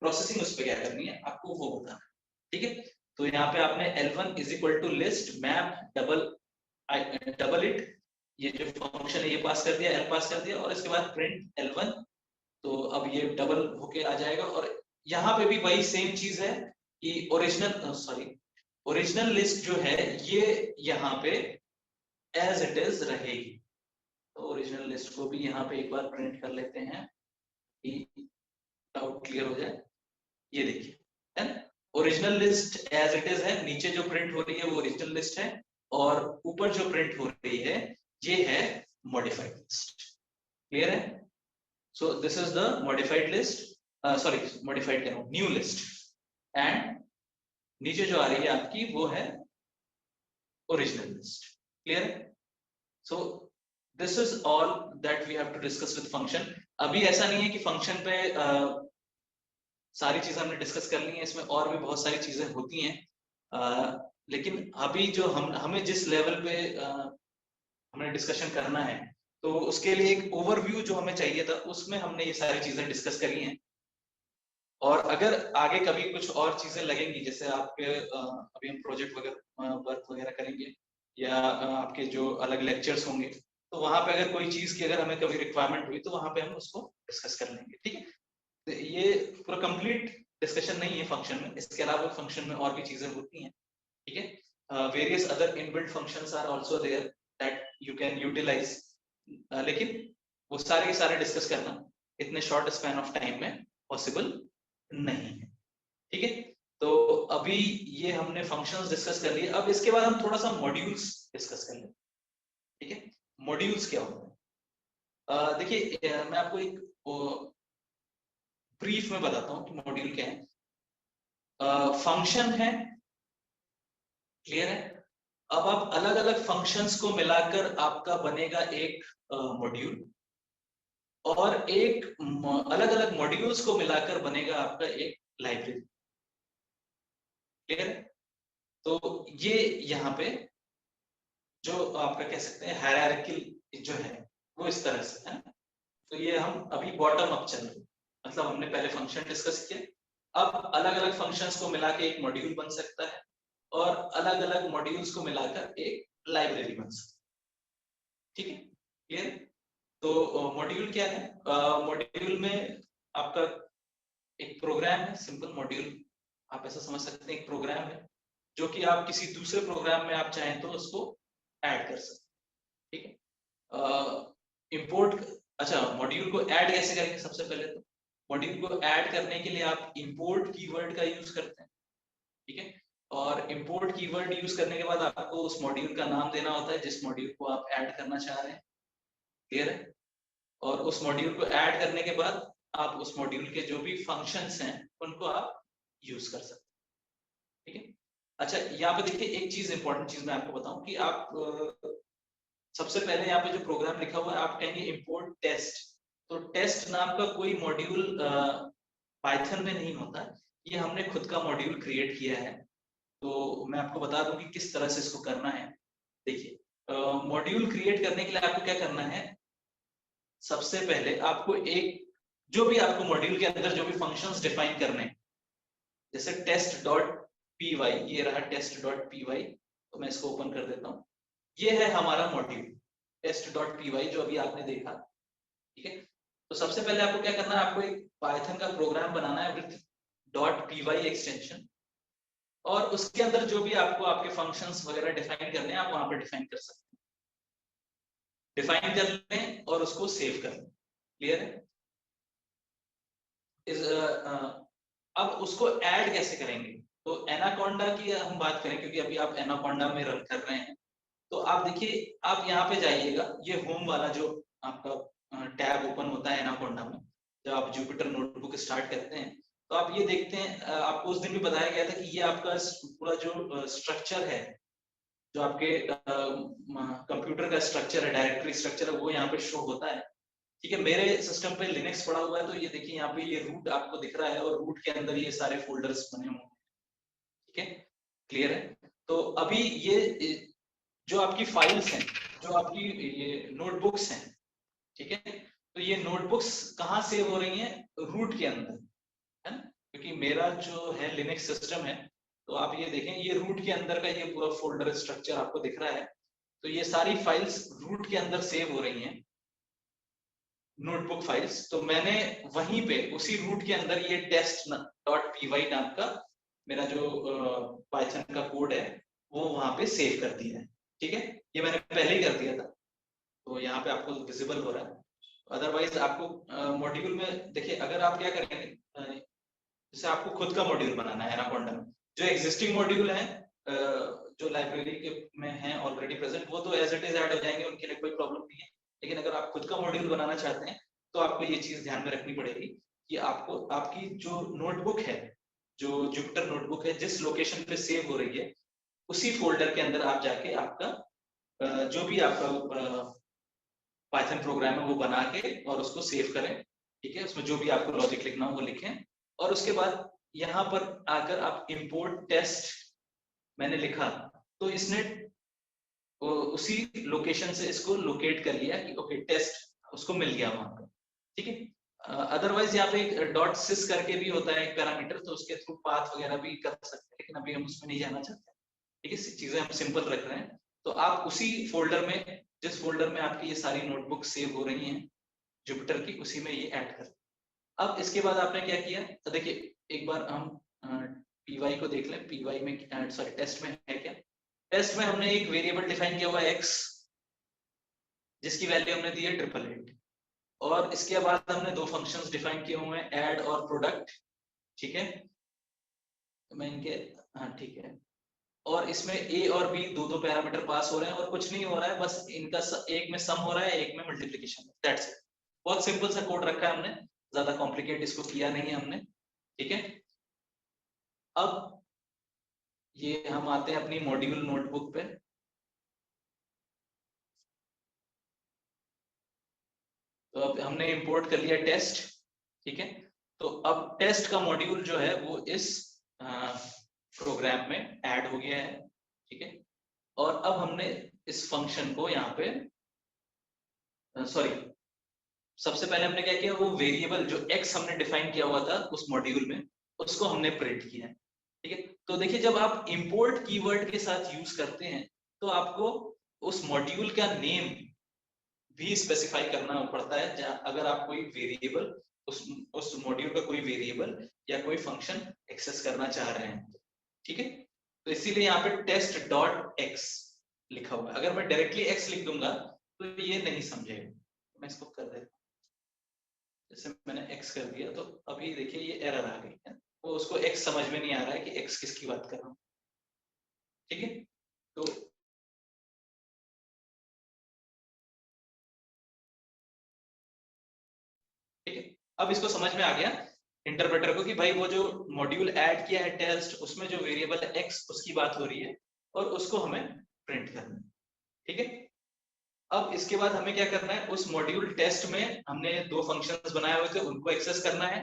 प्रोसेसिंग उस पर क्या करनी है आपको वो बताना है। ठीक है, तो यहाँ पे आपने L1 is equal to list map double it, ये जो फंक्शन है ये पास कर दिया, L पास कर दिया, और इसके बाद प्रिंट L1, तो अब ये डबल होके आ जाएगा। और यहाँ पे भी वही सेम चीज है कि ओरिजिनल लिस्ट जो है ये यहाँ पे एज इट इज रहेगी। तो ओरिजिनल लिस्ट को भी यहाँ पे एक बार प्रिंट कर लेते हैं कि डाउट क्लियर हो जाए। ये देखिए है ना, original list as it is है, नीचे जो प्रिंट हो रही है वो ओरिजिनल लिस्ट है और ऊपर जो प्रिंट हो रही है ये है मॉडिफाइड लिस्ट। क्लियर है, so this is the modified list, sorry modified क्या हो, न्यू लिस्ट, एंड नीचे जो आ रही है आपकी वो है ओरिजिनल लिस्ट। क्लियर है, so this is all that we have to discuss with function. अभी ऐसा नहीं है कि फंक्शन पे सारी चीजें हमने डिस्कस कर ली हैं, इसमें और भी बहुत सारी चीजें होती हैं, लेकिन अभी जो हमें जिस लेवल पे हमने डिस्कशन करना है, तो उसके लिए एक ओवरव्यू जो हमें चाहिए था उसमें हमने ये सारी चीजें डिस्कस करी हैं। और अगर आगे कभी कुछ और चीजें लगेंगी, जैसे आपके अभी हम प्रोजेक्ट वगैरह वर्क वगैरह करेंगे या आपके जो अलग लेक्चर्स होंगे, तो वहां पे अगर कोई चीज की अगर हमें कभी रिक्वायरमेंट हुई तो वहां पे हम उसको डिस्कस कर लेंगे। ठीक है, तो ये पूरा कंप्लीट डिस्कशन नहीं है फंक्शन में, इसके अलावा फंक्शन में और भी चीजें होती हैं। ठीक है, various other inbuilt functions are also there that you can utilise, लेकिन वो सारे के सारे डिस्कस करना इतने शॉर्ट स्पैन ऑफ टाइम में पॉसिबल नहीं है। ठीक है, तो अभी ये हमने फंक्शंस डिस्कस कर लिए, अब इसके बाद हम थोड़ा सा मॉड्यूल्स डिस्कस कर लें। ठीक है, मॉड्यूल्स क्या होते हैं, देखिए मैं आपको एक ब्रीफ में बताता हूँ कि मॉड्यूल क्या है। फंक्शन है, क्लियर है। अब आप अलग अलग फंक्शंस को मिलाकर आपका बनेगा एक मॉड्यूल, और एक अलग अलग मॉड्यूल्स को मिलाकर बनेगा आपका एक लाइब्रेरी, क्लियर है। तो ये यहाँ पे जो आपका कह सकते हैं हायरार्की जो है वो इस तरह से है। तो ये हम अभी बॉटम अप चल रहे हैं, मतलब हमने पहले फंक्शन डिस्कस किया, अब अलग अलग फंक्शंस को मिला के एक मॉड्यूल बन सकता है, और अलग अलग मॉड्यूल्स को मिलाकर एक लाइब्रेरी बन सकता है, ठीक है, क्लियर। तो मॉड्यूल क्या है? मॉड्यूल में आपका एक प्रोग्राम है, सिंपल मॉड्यूल आप ऐसा समझ सकते हैं, एक प्रोग्राम है जो कि आप किसी दूसरे प्रोग्राम में आप चाहें तो उसको ऐड कर सकते हैं, ठीक है। इंपोर्ट, अच्छा मॉड्यूल को ऐड कैसे करेंगे? सबसे पहले तो मॉड्यूल को ऐड करने के लिए आप इंपोर्ट कीवर्ड का यूज करते हैं, ठीक है। और इंपोर्ट कीवर्ड यूज करने के बाद आपको उस मॉड्यूल का नाम देना होता है जिस मॉड्यूल को आप ऐड करना चाह रहे हैं, क्लियर है। और उस मॉड्यूल को ऐड करने के बाद आप उस मॉड्यूल के जो भी फंक्शंस हैं उनको आप यूज कर सकते हैं, ठीक है। अच्छा यहाँ पे देखिए एक चीज इंपॉर्टेंट चीज मैं आपको बताऊं कि आप सबसे पहले यहाँ पे जो प्रोग्राम लिखा हुआ है आप कहेंगे इंपोर्ट टेस्ट, तो टेस्ट नाम का कोई मॉड्यूल पाइथन में नहीं होता, ये हमने खुद का मॉड्यूल क्रिएट किया है। तो मैं आपको बता दूं कि किस तरह से इसको करना है। देखिए मॉड्यूल क्रिएट करने के लिए आपको क्या करना है, सबसे पहले आपको एक जो भी आपको मॉड्यूल के अंदर जो भी फंक्शंस डिफाइन करने हैं, जैसे test.py, ये रहा test.py, तो मैं इसको ओपन कर देता हूं, ये है हमारा मॉड्यूल test.py जो अभी आपने देखा, ठीक है। तो सबसे पहले आपको क्या करना है, आपको एक पाइथन का प्रोग्राम बनाना है विद .py एक्सटेंशन, और उसके अंदर जो भी आपको आपके फंक्शंस वगैरह डिफाइन करने हैं आप वहां पर डिफाइन कर सकते हैं, डिफाइन कर लें और उसको सेव कर लें, क्लियर है। अब उसको ऐड कैसे करेंगे, तो एनाकोंडा की हम बात करें क्योंकि अभी आप एनाकोंडा में रन कर रहे हैं, तो आप देखिए आप यहाँ पे जाइएगा, ये होम वाला जो आपका टैब ओपन होता है एनाकोंडा में, जब आप जुपिटर नोटबुक स्टार्ट करते हैं तो आप ये देखते हैं, आपको उस दिन भी बताया गया था कि ये आपका पूरा जो स्ट्रक्चर है, जो आपके कंप्यूटर का स्ट्रक्चर है, डायरेक्टरी स्ट्रक्चर है, वो यहाँ पे शो होता है, ठीक है। मेरे सिस्टम पे लिनक्स पड़ा हुआ है, तो ये देखिए यहाँ पे ये रूट आपको दिख रहा है, और रूट के अंदर ये सारे फोल्डर्स बने हुए हैं, ठीक है, क्लियर है। तो अभी ये जो आपकी फाइल्स हैं, जो आपकी ये नोटबुक्स हैं, ठीक है, तो ये नोटबुक्स कहाँ सेव हो रही हैं, रूट के अंदर, है ना, क्योंकि मेरा जो है लिनक्स सिस्टम है, तो आप ये देखें ये रूट के अंदर का ये पूरा फोल्डर स्ट्रक्चर आपको दिख रहा है, तो ये सारी फाइल्स रूट के अंदर सेव हो रही हैं, नोटबुक फाइल्स। तो मैंने वहीं पे उसी रूट के अंदर ये test.py नाम का मेरा जो पाइथन का कोड है वो वहां पे सेव कर दिया है, ठीक है। ये मैंने पहले ही कर दिया था, तो यहाँ पे आपको विजिबल हो रहा है। अदरवाइज आपको मॉड्यूल में देखिए, अगर आप क्या करेंगे, जैसे आपको खुद का मॉड्यूल बनाना है एनाकोंडा में, जो एग्जिस्टिंग मॉड्यूल है जो लाइब्रेरी के में है ऑलरेडी प्रेजेंट, वो तो एज इट इज ऐड हो जाएंगे, उनके लिए कोई प्रॉब्लम नहीं है। लेकिन अगर आप खुद का मॉड्यूल बनाना चाहते हैं तो आपको ये चीज ध्यान में रखनी पड़ेगी कि आपको आपकी जो नोटबुक है, जो जुपिटर नोटबुक है, जिस लोकेशन पे सेव हो रही है उसी फोल्डर के अंदर आप जाके आपका जो भी आपका पाइथन प्रोग्राम है वो बना के और उसको सेव करें, ठीक है। उसमें जो भी आपको लॉजिक लिखना हो वो लिखें, और उसके बाद यहाँ पर आकर आप इंपोर्ट टेस्ट मैंने लिखा, तो इसने उसी लोकेशन से इसको लोकेट कर लिया कि ओके टेस्ट उसको मिल गया वहां पर, ठीक है। अदरवाइज यहाँ पे एक डॉट सिस करके भी होता है एक पैरामीटर, तो उसके थ्रू पाथ वगैरह भी कर सकते हैं, लेकिन अभी हम उसमें नहीं जाना चाहते, ठीक है, चीजें हम सिंपल रख रहे हैं। तो आप उसी फोल्डर में, जिस फोल्डर में आपकी ये सारी नोटबुक सेव हो रही हैं जुपिटर की, उसी में ये ऐड कर। अब इसके बाद आपने क्या किया, तो देखिए एक बार हम py को देख लें, py में सॉरी टेस्ट में है क्या। टेस्ट में हमने एक वेरिएबल डिफाइन किया हुआ है x, जिसकी वैल्यू हमने दी है 888, और इसके बाद हमने दो फंक्शंस डिफाइन किए हुए हैं ऐड और प्रोडक्ट, ठीक है। तो मैं इनके हाँ ठीक है, और इसमें ए और बी दो पैरामीटर पास हो रहे हैं और कुछ नहीं हो रहा है, बस इनका एक में सम हो रहा है, एक में मल्टीप्लिकेशन। That's it. बहुत सिंपल सा कोड रखा है हमने, ज्यादा कॉम्प्लिकेट इसको किया नहीं है हमने, ठीक है। अब ये हम आते हैं अपनी मॉड्यूल नोटबुक पे। तो अब हमने इंपोर्ट कर लिया टेस्ट, ठीक है। तो अब टेस्ट का मॉड्यूल जो है वो इस प्रोग्राम में ऐड हो गया है, ठीक है। और अब हमने इस फंक्शन को यहाँ पे सॉरी, सबसे पहले हमने क्या किया, वो वेरिएबल जो x हमने डिफाइन किया हुआ था उस मॉड्यूल में, उसको हमने प्रिंट किया, ठीक है। तो देखिए जब आप इंपोर्ट कीवर्ड के साथ यूज करते हैं तो आपको उस मॉड्यूल का नेम भी स्पेसिफाई करना पड़ता है। अगर आप कोई वेरिएबल उस मॉड्यूल का कोई वेरिएबल या कोई फंक्शन एक्सेस करना चाह रहे हैं, ठीक है। तो इसीलिए यहाँ पे टेस्ट डॉट एक्स लिखा हुआ है। अगर मैं डायरेक्टली एक्स लिख दूंगा तो ये नहीं समझेगा। मैं इसको कर देता हूँ, जैसे मैंने एक्स कर दिया तो अभी देखिए ये एरर आ गई है, वो उसको एक्स समझ में नहीं आ रहा है कि एक्स किसकी बात कर रहा हूँ, ठीक है। तो ठीक है, अब इसको समझ में आ गया इंटरप्रेटर को कि भाई वो जो मॉड्यूल ऐड किया है टेस्ट, उसमें जो वेरिएबल है एक्स उसकी बात हो रही है और उसको हमें प्रिंट करना है, ठीक है। अब इसके बाद हमें क्या करना है, उस मॉड्यूल टेस्ट में हमने दो फंक्शंस बनाए हुए थे, उनको एक्सेस करना है।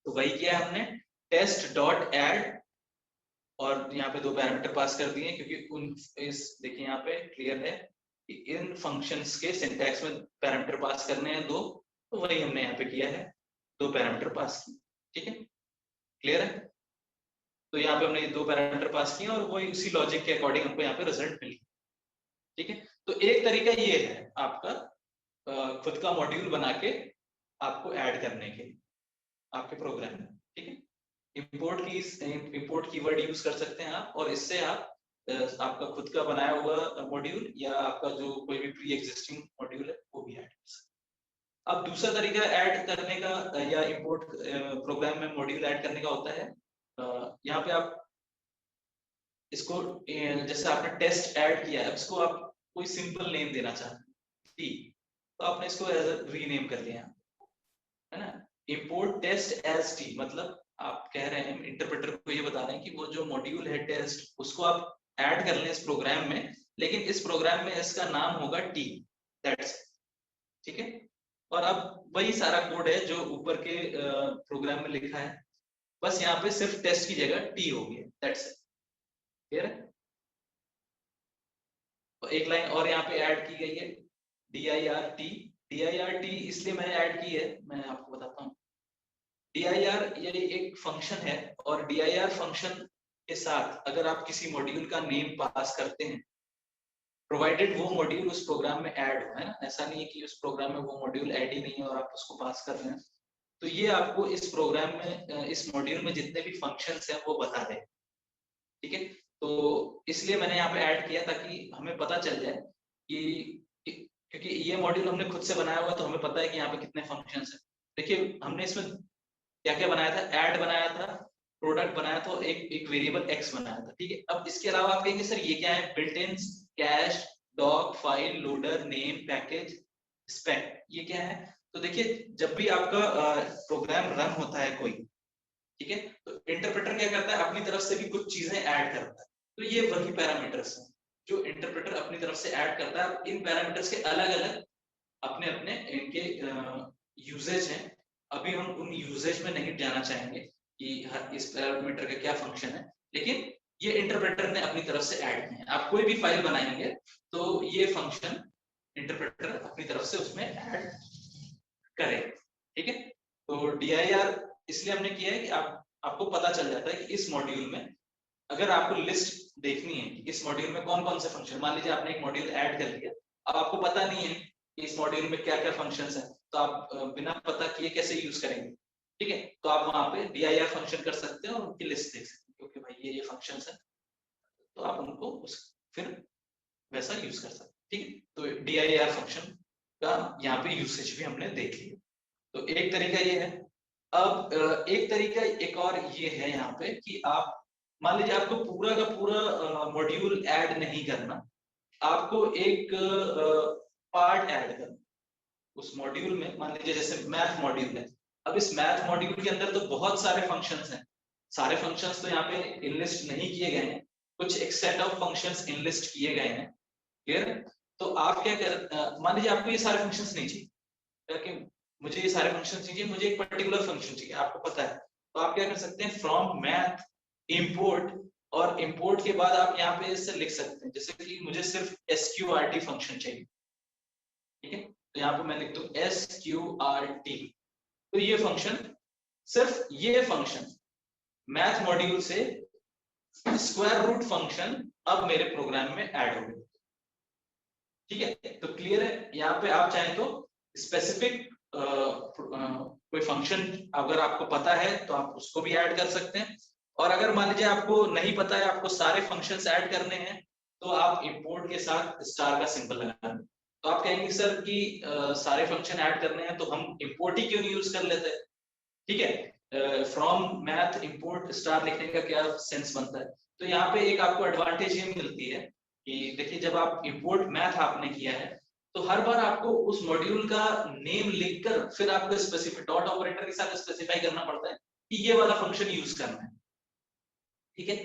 तो वही किया हमने, टेस्ट डॉट ऐड, और यहाँ पे दो पैरामीटर पास कर दिए क्योंकि उन इस देखिए यहाँ पे क्लियर है कि इन फंक्शंस के सिंटैक्स में पैरामीटर पास करने हैं दो, तो वही हमने यहाँ पे किया है, दो पैरामीटर पास किए, ठीक है, क्लियर है। तो यहाँ पे हमने दो पैरामीटर पास किए और वही उसी लॉजिक के अकॉर्डिंग हमको यहाँ पे रिजल्ट मिली, ठीक है। तो एक तरीका ये है आपका खुद का मॉड्यूल बना के आपको ऐड करने के आपके प्रोग्राम में, ठीक है। इंपोर्ट कीवर्ड यूज कर सकते हैं आप, और इससे आप आपका खुद का बनाया हुआ मॉड्यूल या आपका जो कोई भी प्री एग्जिस्टिंग मॉड्यूल है वो भी ऐड कर सकते हैं। अब दूसरा तरीका ऐड करने का या इंपोर्ट प्रोग्राम में मॉड्यूल ऐड करने का होता है, यहाँ पे आप इसको जैसे आपने टेस्ट ऐड किया है, इसको आप कोई सिंपल नेम देना चाहते हैं, तो आपने इसको एज रीनेम कर लिया है ना, इंपोर्ट टेस्ट एज टी। मतलब आप कह रहे हैं, इंटरप्रेटर को ये बता रहे हैं कि वो जो मॉड्यूल है टेस्ट, उसको आप ऐड कर लें इस प्रोग्राम में, लेकिन इस प्रोग्राम में इसका नाम होगा टी, दैट्स, ठीक है। और अब वही सारा कोड है जो ऊपर के प्रोग्राम में लिखा है, बस यहाँ पे सिर्फ टेस्ट की जगह टी हो गया, दैट्स इट, क्लियर है। तो एक लाइन और यहाँ पे ऐड की गई है, DIRT। DIRT इसलिए मैंने ऐड की है, मैं आपको बताता हूँ। DIR ये एक फंक्शन है, और DIR फंक्शन के साथ अगर आप किसी मॉड्यूल का नेम पास करते हैं, प्रोवाइडेड वो मॉड्यूल उस प्रोग्राम में ऐड हो, है ना, ऐसा नहीं है कि उस प्रोग्राम में वो मॉड्यूल ऐड ही नहीं है और आप उसको पास कर रहे हैं, तो ये आपको इस प्रोग्राम में इस मॉड्यूल में जितने भी फंक्शंस हैं वो बता दें, ठीक है। तो इसलिए मैंने यहाँ पे ऐड किया ताकि हमें पता चल जाए कि क्योंकि ये मॉड्यूल हमने खुद से बनाया हुआ, तो हमें पता है कि यहाँ पे कितने फंक्शंस हैं। देखिए हमने इसमें क्या क्या बनाया था, ऐड बनाया था, प्रोडक्ट बनाया था, एक वेरिएबल एक्स बनाया था, ठीक है। अब इसके अलावा आप कहेंगे सर ये क्या है, built in, cache, doc, file, loader, name, package, spec, ये क्या है। तो देखिए जब भी आपका प्रोग्राम रन होता है कोई, ठीक है, तो इंटरप्रेटर क्या करता है, अपनी तरफ से भी कुछ चीजें ऐड करता है। तो ये वही पैरामीटर्स हैं जो इंटरप्रेटर अपनी तरफ से ऐड करता है। इन पैरामीटर्स के अलग अलग अपने अपने इनके यूजेज हैं। अभी हम उन यूजेज में नहीं जाना चाहेंगे कि हर इस पैरामीटर का क्या फंक्शन है, लेकिन ये इंटरप्रेटर ने अपनी तरफ से ऐड किए हैं। आप कोई भी फाइल बनाएंगे तो ये फंक्शन इंटरप्रेटर अपनी तरफ से उसमें ऐड करे, ठीक है। तो DIR इसलिए हमने किया है कि आपको पता चल जाता है कि इस मॉड्यूल में अगर आपको लिस्ट देखनी है कि इस मॉड्यूल में कौन कौन से फंक्शन, मान लीजिए आपने एक मॉड्यूल ऐड कर लिया, अब आपको पता नहीं है कि इस मॉड्यूल में क्या क्या फंक्शंस हैं, तो आप बिना पता किए कैसे यूज करेंगे, ठीक है। तो आप वहां पे DIR फंक्शन कर सकते हैं और उनकी लिस्ट देख सकते हैं, क्योंकि भाई ये फंक्शंस हैं, तो आप उनको फिर वैसा यूज कर सकते हैं, ठीक है। तो DIR फंक्शन का यहाँ पे यूसेज भी हमने देख लिया। तो एक तरीका ये है। अब एक तरीका एक और ये है यहाँ पे कि आप मान लीजिए आपको पूरा का पूरा मॉड्यूल ऐड नहीं करना, आपको एक पार्ट ऐड करना उस मॉड्यूल में। मान लीजिए जैसे मैथ मॉड्यूल है, अब इस मैथ मॉड्यूल के अंदर तो बहुत सारे फंक्शंस हैं, सारे फंक्शंस तो यहाँ पे इनलिस्ट नहीं किए गए हैं, कुछ एक सेट ऑफ फंक्शंस इनलिस्ट किए गए हैं। क्लियर? तो आप क्या कर, मान लीजिए आपको ये सारे फंक्शंस नहीं चाहिए, कि मुझे ये सारे फंक्शन चाहिए, मुझे एक पर्टिकुलर फंक्शन चाहिए, आपको पता है, तो आप क्या कर सकते हैं, फ्रॉम मैथ इंपोर्ट, और इंपोर्ट के बाद आप यहाँ पे इससे लिख सकते हैं, जैसे कि मुझे सिर्फ SQRT फंक्शन चाहिए, ठीक है, तो यहाँ पे मैं लिखता हूँ SQRT। तो ये फंक्शन, सिर्फ ये फंक्शन मैथ मॉड्यूल से स्क्वायर रूट फंक्शन अब मेरे प्रोग्राम में ऐड हो गए। ठीक है, तो क्लियर है? यहाँ पे आप चाहें तो स्पेसिफिक कोई फंक्शन अगर आपको पता है तो आप उसको भी ऐड कर सकते हैं, और अगर मान लीजिए आपको नहीं पता है, आपको सारे फंक्शंस ऐड करने हैं, तो आप इंपोर्ट के साथ स्टार का सिंबल लगा दें। तो आप कहेंगे सर कि सारे फंक्शन ऐड करने हैं तो हम इंपोर्ट ही क्यों नहीं यूज कर लेते? ठीक है, फ्रॉम मैथ इंपोर्ट स्टार लिखने का क्या सेंस बनता है? तो यहाँ पे एक आपको एडवांटेज ये मिलती है कि देखिए, जब आप इंपोर्ट मैथ आपने किया है तो हर बार आपको उस मॉड्यूल का नेम लिखकर फिर आपको स्पेसिफिक डॉट ऑपरेटर के साथ स्पेसिफाई करना पड़ता है कि ये वाला फंक्शन यूज करना है। ठीक है,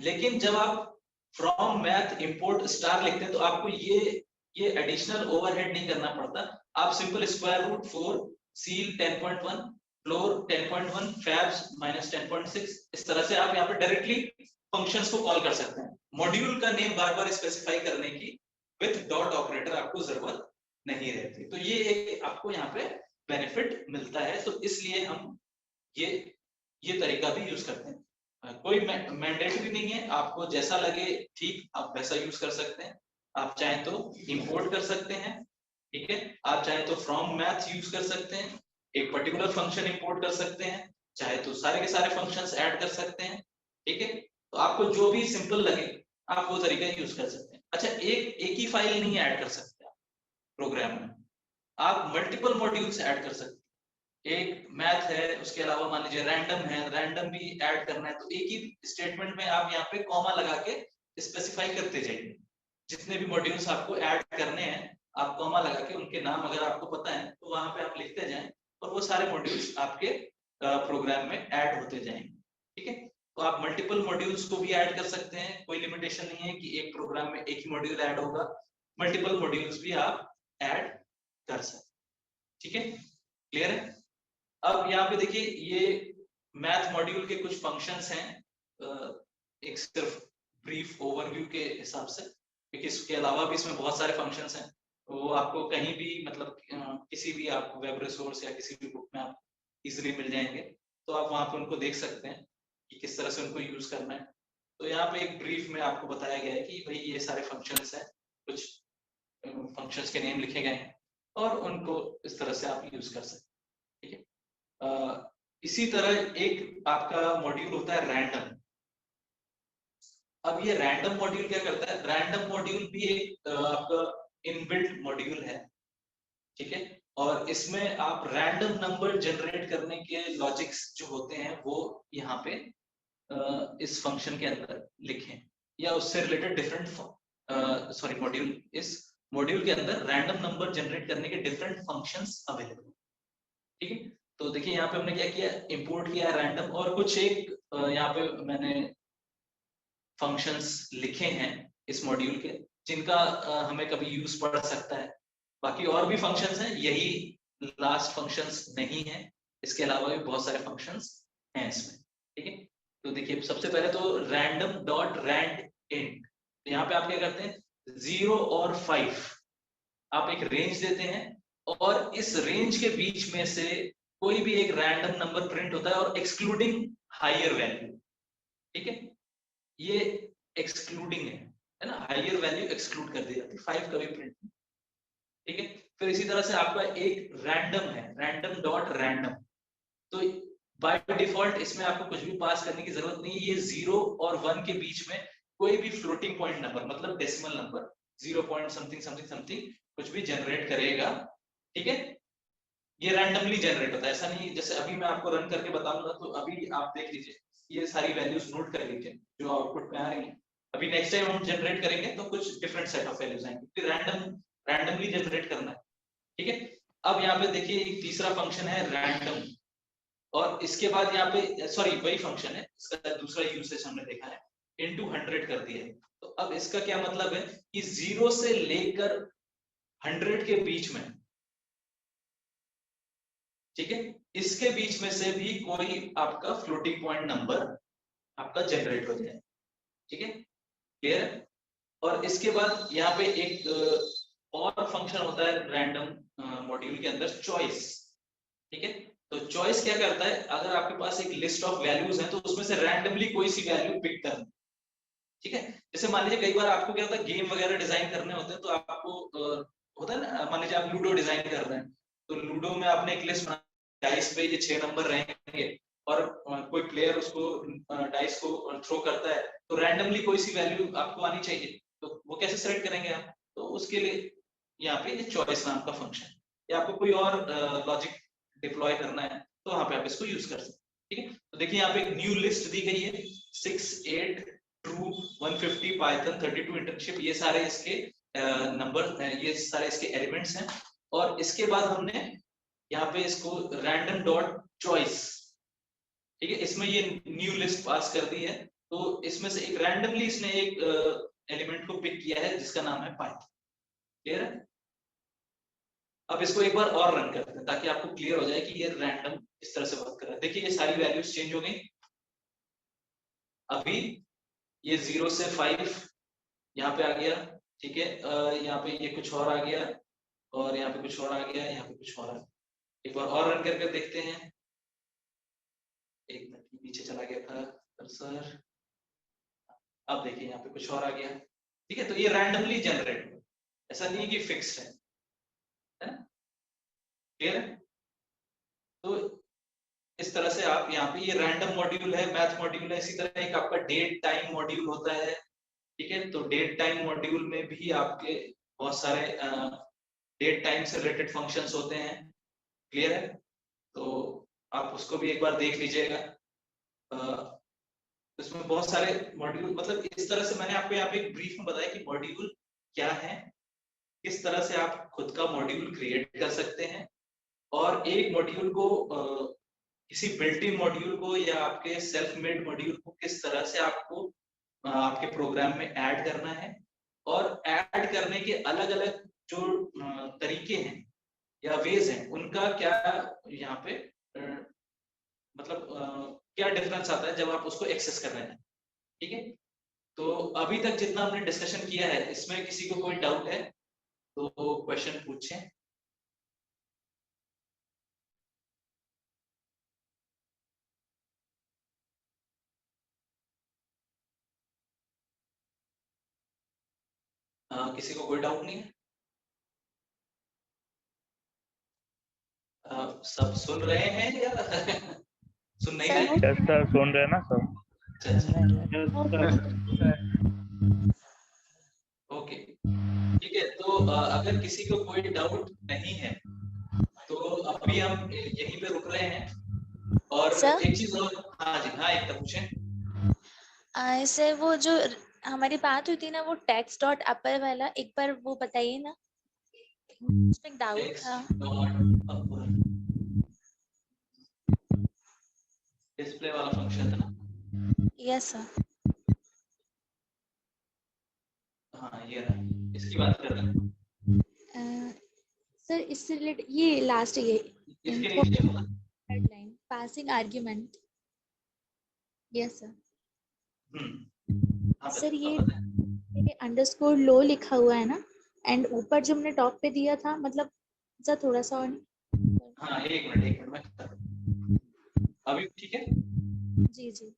लेकिन जब आप फ्रॉम मैथ इंपोर्ट स्टार लिखते हैं तो आपको ये एडिशनल ओवरहेड नहीं करना पड़ता। आप simple square root 4 ceil 10.1 floor 10.1 fabs -10.6 इस तरह से आप यहाँ पे डायरेक्टली फंक्शंस को कॉल कर सकते हैं। मॉड्यूल का नेम बार बार स्पेसिफाई करने की विद डॉट ऑपरेटर आपको जरूरत नहीं रहती। तो ये एक आपको यहाँ पे बेनिफिट मिलता है, तो इसलिए हम ये तरीका भी यूज करते हैं। कोई मैंडेटरी नहीं है, आपको जैसा लगे ठीक आप वैसा यूज कर सकते हैं। आप चाहें तो इंपोर्ट कर सकते हैं, ठीक है, आप चाहें तो फ्रॉम मैथ यूज कर सकते हैं, एक पर्टिकुलर फंक्शन इंपोर्ट कर सकते हैं, चाहे तो सारे के सारे फंक्शंस ऐड कर सकते हैं। ठीक है, तो आपको जो भी सिंपल लगे आप वो तरीका यूज कर सकते हैं। अच्छा, एक ही फाइल नहीं ऐड कर सकते आप प्रोग्राम में, आप मल्टीपल मॉड्यूल्स ऐड कर सकते हैं। एक मैथ है, उसके अलावा मान लीजिए रैंडम है, रैंडम भी ऐड करना है, तो एक ही स्टेटमेंट में आप यहाँ पे कॉमा लगा के स्पेसिफाई करते जाइए। जितने भी मॉड्यूल्स आपको ऐड करने हैं आप कॉमा लगा के उनके नाम अगर आपको पता है तो वहां पे आप लिखते जाएं और वो सारे मॉड्यूल्स आपके प्रोग्राम में ऐड होते जाएंगे। ठीक है, तो आप मल्टीपल मॉड्यूल्स को भी ऐड कर सकते हैं, कोई लिमिटेशन नहीं है कि एक प्रोग्राम में एक ही मॉड्यूल ऐड होगा, मल्टीपल मॉड्यूल्स भी आप ऐड कर सकते हैं। ठीक है, क्लियर है? अब यहाँ पे देखिए, ये मैथ मॉड्यूल के कुछ फंक्शंस हैं, एक सिर्फ ब्रीफ ओवरव्यू के हिसाब से, क्योंकि इसके अलावा भी इसमें बहुत सारे फंक्शंस हैं, वो आपको कहीं भी मतलब किसी भी आप वेब रिसोर्स या किसी भी बुक में आप इजीली मिल जाएंगे, तो आप वहां पे उनको देख सकते हैं कि किस तरह से उनको यूज करना है। तो यहाँ पे एक ब्रीफ में आपको बताया गया है कि भाई ये सारे फंक्शंस हैं, कुछ फंक्शंस के नेम लिखे गए हैं और उनको इस तरह से आप यूज कर सकते हैं। ठीक है, इसी तरह एक आपका मॉड्यूल होता है रैंडम। अब ये रैंडम मॉड्यूल क्या करता है? रैंडम मॉड्यूल भी एक आपका इनबिल्ट मॉड्यूल है, ठीक है, और इसमें आप रैंडम नंबर जनरेट करने के लॉजिक्स जो होते हैं वो यहाँ पे इस फंक्शन के अंदर लिखें, या उससे रिलेटेड डिफरेंट मॉड्यूल, इस मॉड्यूल के अंदर रैंडम नंबर जनरेट करने के डिफरेंट फंक्शंस अवेलेबल। ठीक है, तो देखिए यहाँ पे हमने क्या किया, इंपोर्ट किया रैंडम, और कुछ एक यहाँ पे मैंने फंक्शंस लिखे हैं इस मॉड्यूल के, जिनका हमें कभी यूज पड़ सकता है। बाकी और भी फंक्शंस हैं, यही लास्ट फंक्शंस नहीं है, इसके अलावा भी बहुत सारे फंक्शंस हैं इसमें। ठीक है, तो देखिए सबसे पहले तो रैंडम डॉट रैंड इंट, तो यहाँ पे आप क्या करते हैं, 0 और 5 आप एक रेंज देते हैं, और इस रेंज के बीच में से कोई भी एक रैंडम नंबर प्रिंट होता है, और एक्सक्लूडिंग हायर वैल्यू। ठीक है, ये एक्सक्लूडिंग है ना, हायर वैल्यू एक्सक्लूड कर दी जाती है, 5 कभी प्रिंट। ठीक है, फिर इसी तरह से आपका एक रैंडम है, रैंडम डॉट रैंडम, तो बाय डिफॉल्ट इसमें आपको कुछ भी पास करने की जरूरत नहीं है, ये 0 और 1 के बीच में कोई भी फ्लोटिंग पॉइंट नंबर, मतलब decimal number 0 point something something something कुछ भी जनरेट करेगा। ठीक है, ये रैंडमली जनरेट होता है, ऐसा नहीं जैसे अभी मैं आपको रन करके बताऊंगा, तो अभी आप देख लीजिए ये सारी वैल्यूज नोट कर लीजिए जो आउटपुट में आ रही है। अभी नेक्स्ट टाइम हम जनरेट करेंगे तो कुछ डिफरेंट सेट ऑफ वैल्यूज आएंगे, क्योंकि रैंडमली जनरेट करना है, ठीक है। अब यहाँ पे देखिए एक तीसरा फंक्शन है रैंडम, और इसके बाद यहाँ पे सॉरी वही फंक्शन है, इसका दूसरा यूसेज हमने देखा है, इनटू 100 कर दिया है। तो अब इसका क्या मतलब है कि 0 से लेकर 100 के बीच में, ठीक है, इसके बीच में से भी कोई आपका फ्लोटिंग पॉइंट नंबर आपका जनरेट हो जाए, ठीक है, क्लियर है। और इसके बाद यहाँ पे एक और फंक्शन होता है रैंडम मॉड्यूल के अंदर, चॉइस, ठीक है। तो चॉइस क्या करता है, अगर आपके पास एक लिस्ट ऑफ वैल्यूज है तो उसमें से रैंडमली कोई सी वैल्यू पिक करना, ठीक है। जैसे मान लीजिए कई बार आपको क्या होता है, गेम वगैरह डिजाइन करने होते हैं तो आपको होता है ना, मान लीजिए आप लूडो डिजाइन कर रहे हैं, तो लूडो में आपने एक लिस्ट बनाई, डाइस पे ये 6 नंबर रहेंगे और कोई प्लेयर उसको डाइस को थ्रो करता है तो रैंडमली कोई सी वैल्यू आपको आनी चाहिए, तो वो कैसे सेलेक्ट करेंगे आप, तो उसके लिए यहाँ पे ये चॉइस नाम का फंक्शन, या आपको कोई और लॉजिक डिप्लॉय करना है तो वहां पे आप इसको यूज कर सकते हैं, ठीक है। तो देखिए यहाँ पे एक न्यू लिस्ट दी गई है, 6 8 ट्रू 150 पाइथन 32 इंटर्नशिप, ये सारे इसके नंबर, ये सारे इसके एलिमेंट्स हैं। और इसके बाद हमने यहाँ पे इसको रैंडम डॉट चॉइस, ठीक है, इसमें ये न्यू लिस्ट पास कर दी है, तो इसमें से एक रैंडमली इसने एक एलिमेंट को पिक किया है जिसका नाम है पाइथन, क्लियर है। अब इसको एक बार और रन करते हैं ताकि आपको क्लियर हो जाए कि ये रैंडम इस तरह से वर्क कर रहा है। देखिए ये सारी वैल्यूज चेंज हो गई, अभी ये 0 से 5 यहाँ पे आ गया, ठीक है, यहाँ पे ये कुछ और आ गया, और यहाँ पे कुछ और आ गया, यहाँ पे कुछ और आ गया। एक बार और रन करके देखते हैं, एक मिनट पीछे चला गया था कर्सर, अब देखिए यहाँ पे कुछ और आ गया, ठीक है। तो ये रैंडमली जनरेट हुआ, ऐसा नहीं है कि फिक्स्ड है ना, क्लियर है। तो इस तरह से आप यहाँ पे, ये रैंडम मॉड्यूल है, मैथ मॉड्यूल है, इसी तरह एक आपका डेट टाइम मॉड्यूल होता है, ठीक है। तो डेट टाइम मॉड्यूल में भी आपके बहुत सारे डेट टाइम से रिलेटेड फंक्शंस होते हैं, क्लियर है। तो आप उसको भी एक बार देख लीजिएगा, इसमें बहुत सारे मॉड्यूल, मतलब इस तरह से मैंने आपको यहाँ पे एक ब्रीफ में बताया कि मॉड्यूल क्या है, किस तरह से आप खुद का मॉड्यूल क्रिएट कर सकते हैं, और एक मॉड्यूल को किसी बिल्ट इन मॉड्यूल को या आपके सेल्फ मेड मॉड्यूल को किस तरह से आपको आपके प्रोग्राम में ऐड करना है, और ऐड करने के अलग अलग जो तरीके हैं या वेज हैं, उनका क्या यहाँ पे मतलब क्या डिफरेंस आता है जब आप उसको एक्सेस कर रहे हैं, ठीक है। तो अभी तक जितना हमने डिस्कशन किया है, इसमें किसी को कोई डाउट है तो क्वेश्चन पूछें। किसी को कोई डाउट नहीं है? सब सुन रहे हैं या सुन नहीं रहे? यस सर, सुन रहे हैं ना सब। ओके, ठीक है। तो अगर किसी को कोई डाउट नहीं है तो अभी हम यहीं पे रुक रहे हैं। और सर? एक चीज और, हाँ जी, हाँ एक पूछें। सर वो जो हमारी बात हुई थी ना, वो टेक्स्ट डॉट अपर वाला, एक बार वो बताइए ना, उसमें एक डाउट था। डिस्प्ले वाला फंक्शन था ना? Yes sir. हाँ ये रहा, इसकी बात कर रहे हैं सर इससे रिलेटेड ये लास्ट, ये इसके नीचे होगा line passing argument. Yes sir. हाँ, सर ये अंडरस्कोर लो लिखा हुआ है ना, एंड ऊपर जो हमने टॉप पे दिया था, मतलब सर थोड़ा सा और। हाँ एक मिनट मैं करता हूँ। अभी ठीक है? जी जी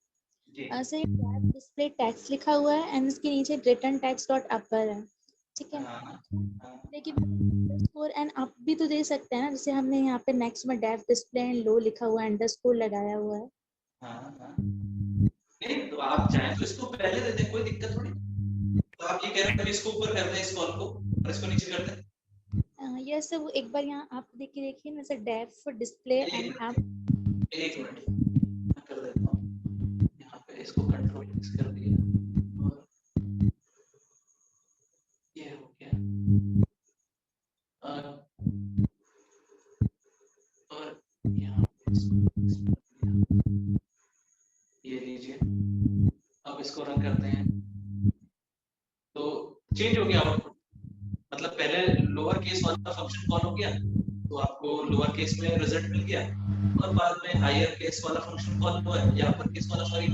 सर, ये डिस्प्ले टेक्स्ट लिखा हुआ है एंड इसके नीचे रिटर्न टेक्स्ट डॉट अपर है, ठीक है। लेकिन अंडरस्कोर एंड अप भी तो दे सकते हैं ना, जैसे हमने यहाँ पे नेक्स्ट में डेफ डिस्प्ले एंड लो लिखा हुआ है, अंडरस्कोर लगाया हुआ है। नहीं तो आप चाहें तो इसको पहले दे दें, कोई दिक्कत थोड़ी। तो आप ये कह रहे हैं इसको ऊपर कर दें इस कॉल को और इसको नीचे कर दें। यस सर, वो एक बार यहाँ आप देखिए ना सर, डेफ डिस्प्ले एंड आप। एक मिनट कर देता हूँ। इसको कंट्रोल X कर दिया और ये हो गया। और यहाँ पे ये लीजिए, अब इसको रन करते हैं तो चेंज हो गया आउटपुट। मतलब पहले लोअर केस वाला फंक्शन कॉल हो गया तो आपको लोअर केस में रिजल्ट मिल गया, और बाद में हायर केस वाला फंक्शन कॉल हुआ या अपर केस वाला, सॉरी,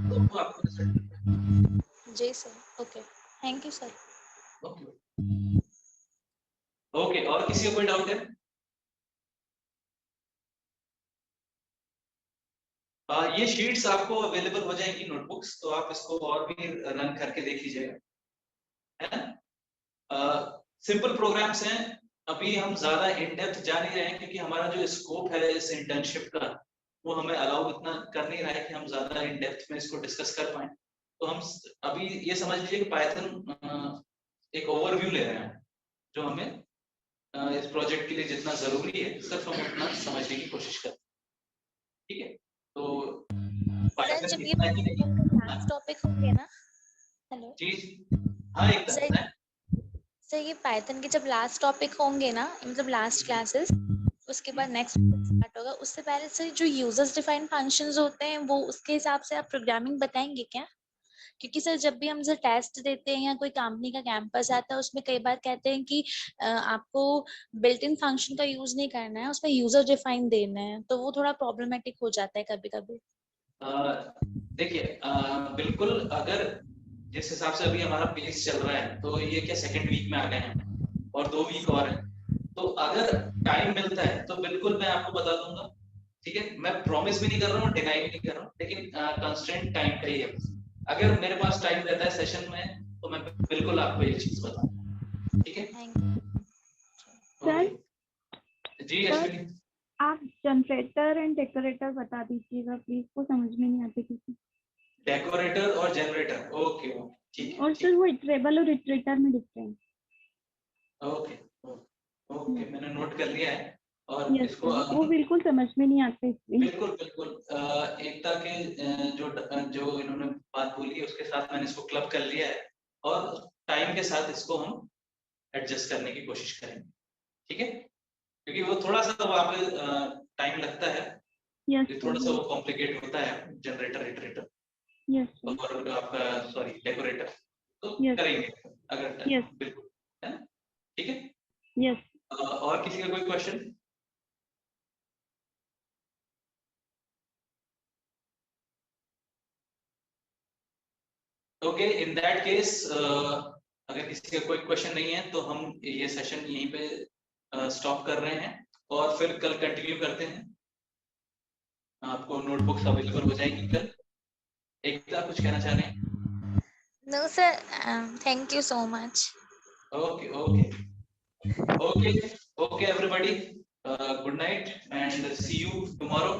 तो वो आपको रिजल्ट मिल गया। जी sir, okay, thank you sir. Okay okay, और किसी का कोई डाउट है? ये शीट्स आपको अवेलेबल हो जाएंगी नोटबुक्स, तो आप इसको और भी रन करके देख लीजिएगा, है ना। सिंपल प्रोग्राम्स हैं, अभी हम ज्यादा इन डेप्थ जा नहीं रहे हैं क्योंकि हमारा जो स्कोप है इस इंटर्नशिप का वो हमें अलाउ इतना कर नहीं रहा है कि हम ज्यादा इन डेप्थ में इसको डिस्कस कर पाए। तो हम अभी ये समझ लीजिए कि पाइथन एक ओवरव्यू ले रहे हैं जो हमें इस प्रोजेक्ट के लिए जितना जरूरी है सिर्फ हम उतना समझने की कोशिश करते हैं, ठीक है। तो सर जब ये लास्ट टॉपिक होंगे ना, हेलो जी हाँ एकदम है। सर ये पाइथन के जब लास्ट टॉपिक होंगे ना, मतलब लास्ट क्लासेस, उसके बाद नेक्स्ट स्टार्ट होगा, उससे पहले सर जो यूजर्स डिफाइंड फंक्शंस होते हैं वो उसके हिसाब से आप प्रोग्रामिंग बताएंगे क्या? क्योंकि सर जब भी हम सर टेस्ट देते हैं या कोई कंपनी का कैंपस आता है उसमें कई बार कहते हैं कि आपको बिल्ट इन फंक्शन का यूज नहीं करना है, उसमें यूजर डिफाइन देना है, तो वो थोड़ा प्रॉब्लमेटिक हो जाता है कभी कभी। देखिए बिल्कुल, अगर जिस हिसाब से अभी हमारा पेस चल रहा है तो ये क्या सेकंड वीक में आ गए हैं और 2 वीक और है, तो अगर टाइम मिलता है तो बिल्कुल मैं आपको बता दूंगा, ठीक है। मैं प्रॉमिस भी नहीं कर रहा हूँ, डिनाई भी नहीं कर रहा हूँ, लेकिन कंस्ट्रेंट टाइम का ही है। अगर मेरे पास टाइम रहता है सेशन में तो मैं बिल्कुल आपको ये चीज बताऊंगा, ठीक है। सर जी अश्विनी, आप जनरेटर एंड डेकोरेटर बता दीजिएगा प्लीज, वो समझ में नहीं आते किसी। डेकोरेटर और जनरेटर, ओके ओके ठीक है। और सर वो इटरेबल और इटरेटर में डिफरेंस। ओके ओके, मैंने नोट कर लिया है। और इसको वो बिल्कुल समझ में नहीं आते। बिल्कुल बिल्कुल एकता के जो इन्होंने बात बोली है उसके साथ मैंने इसको क्लब कर लिया है और टाइम के साथ इसको हम एडजस्ट करने की कोशिश करेंगे, ठीक है, क्योंकि वो थोड़ा सा वहाँ पे टाइम लगता है, थोड़ा सा वो कॉम्प्लिकेट होता है जनरेटर इटरेटर और आपका सॉरी डेकोरेटर, तो करेंगे अगर बिल्कुल, है ना, ठीक है। और किसी का कोई question? Okay, in that case अगर किसी का कोई क्वेश्चन नहीं है तो हम ये सेशन यहीं पे स्टॉप कर रहे हैं और फिर कल कंटिन्यू करते हैं। आपको नोटबुक्स अवेलेबल हो जाएंगी कल। एकता कुछ कहना चाह रहे हैं? No sir, thank you so much. Okay okay okay okay everybody, good night and see you tomorrow.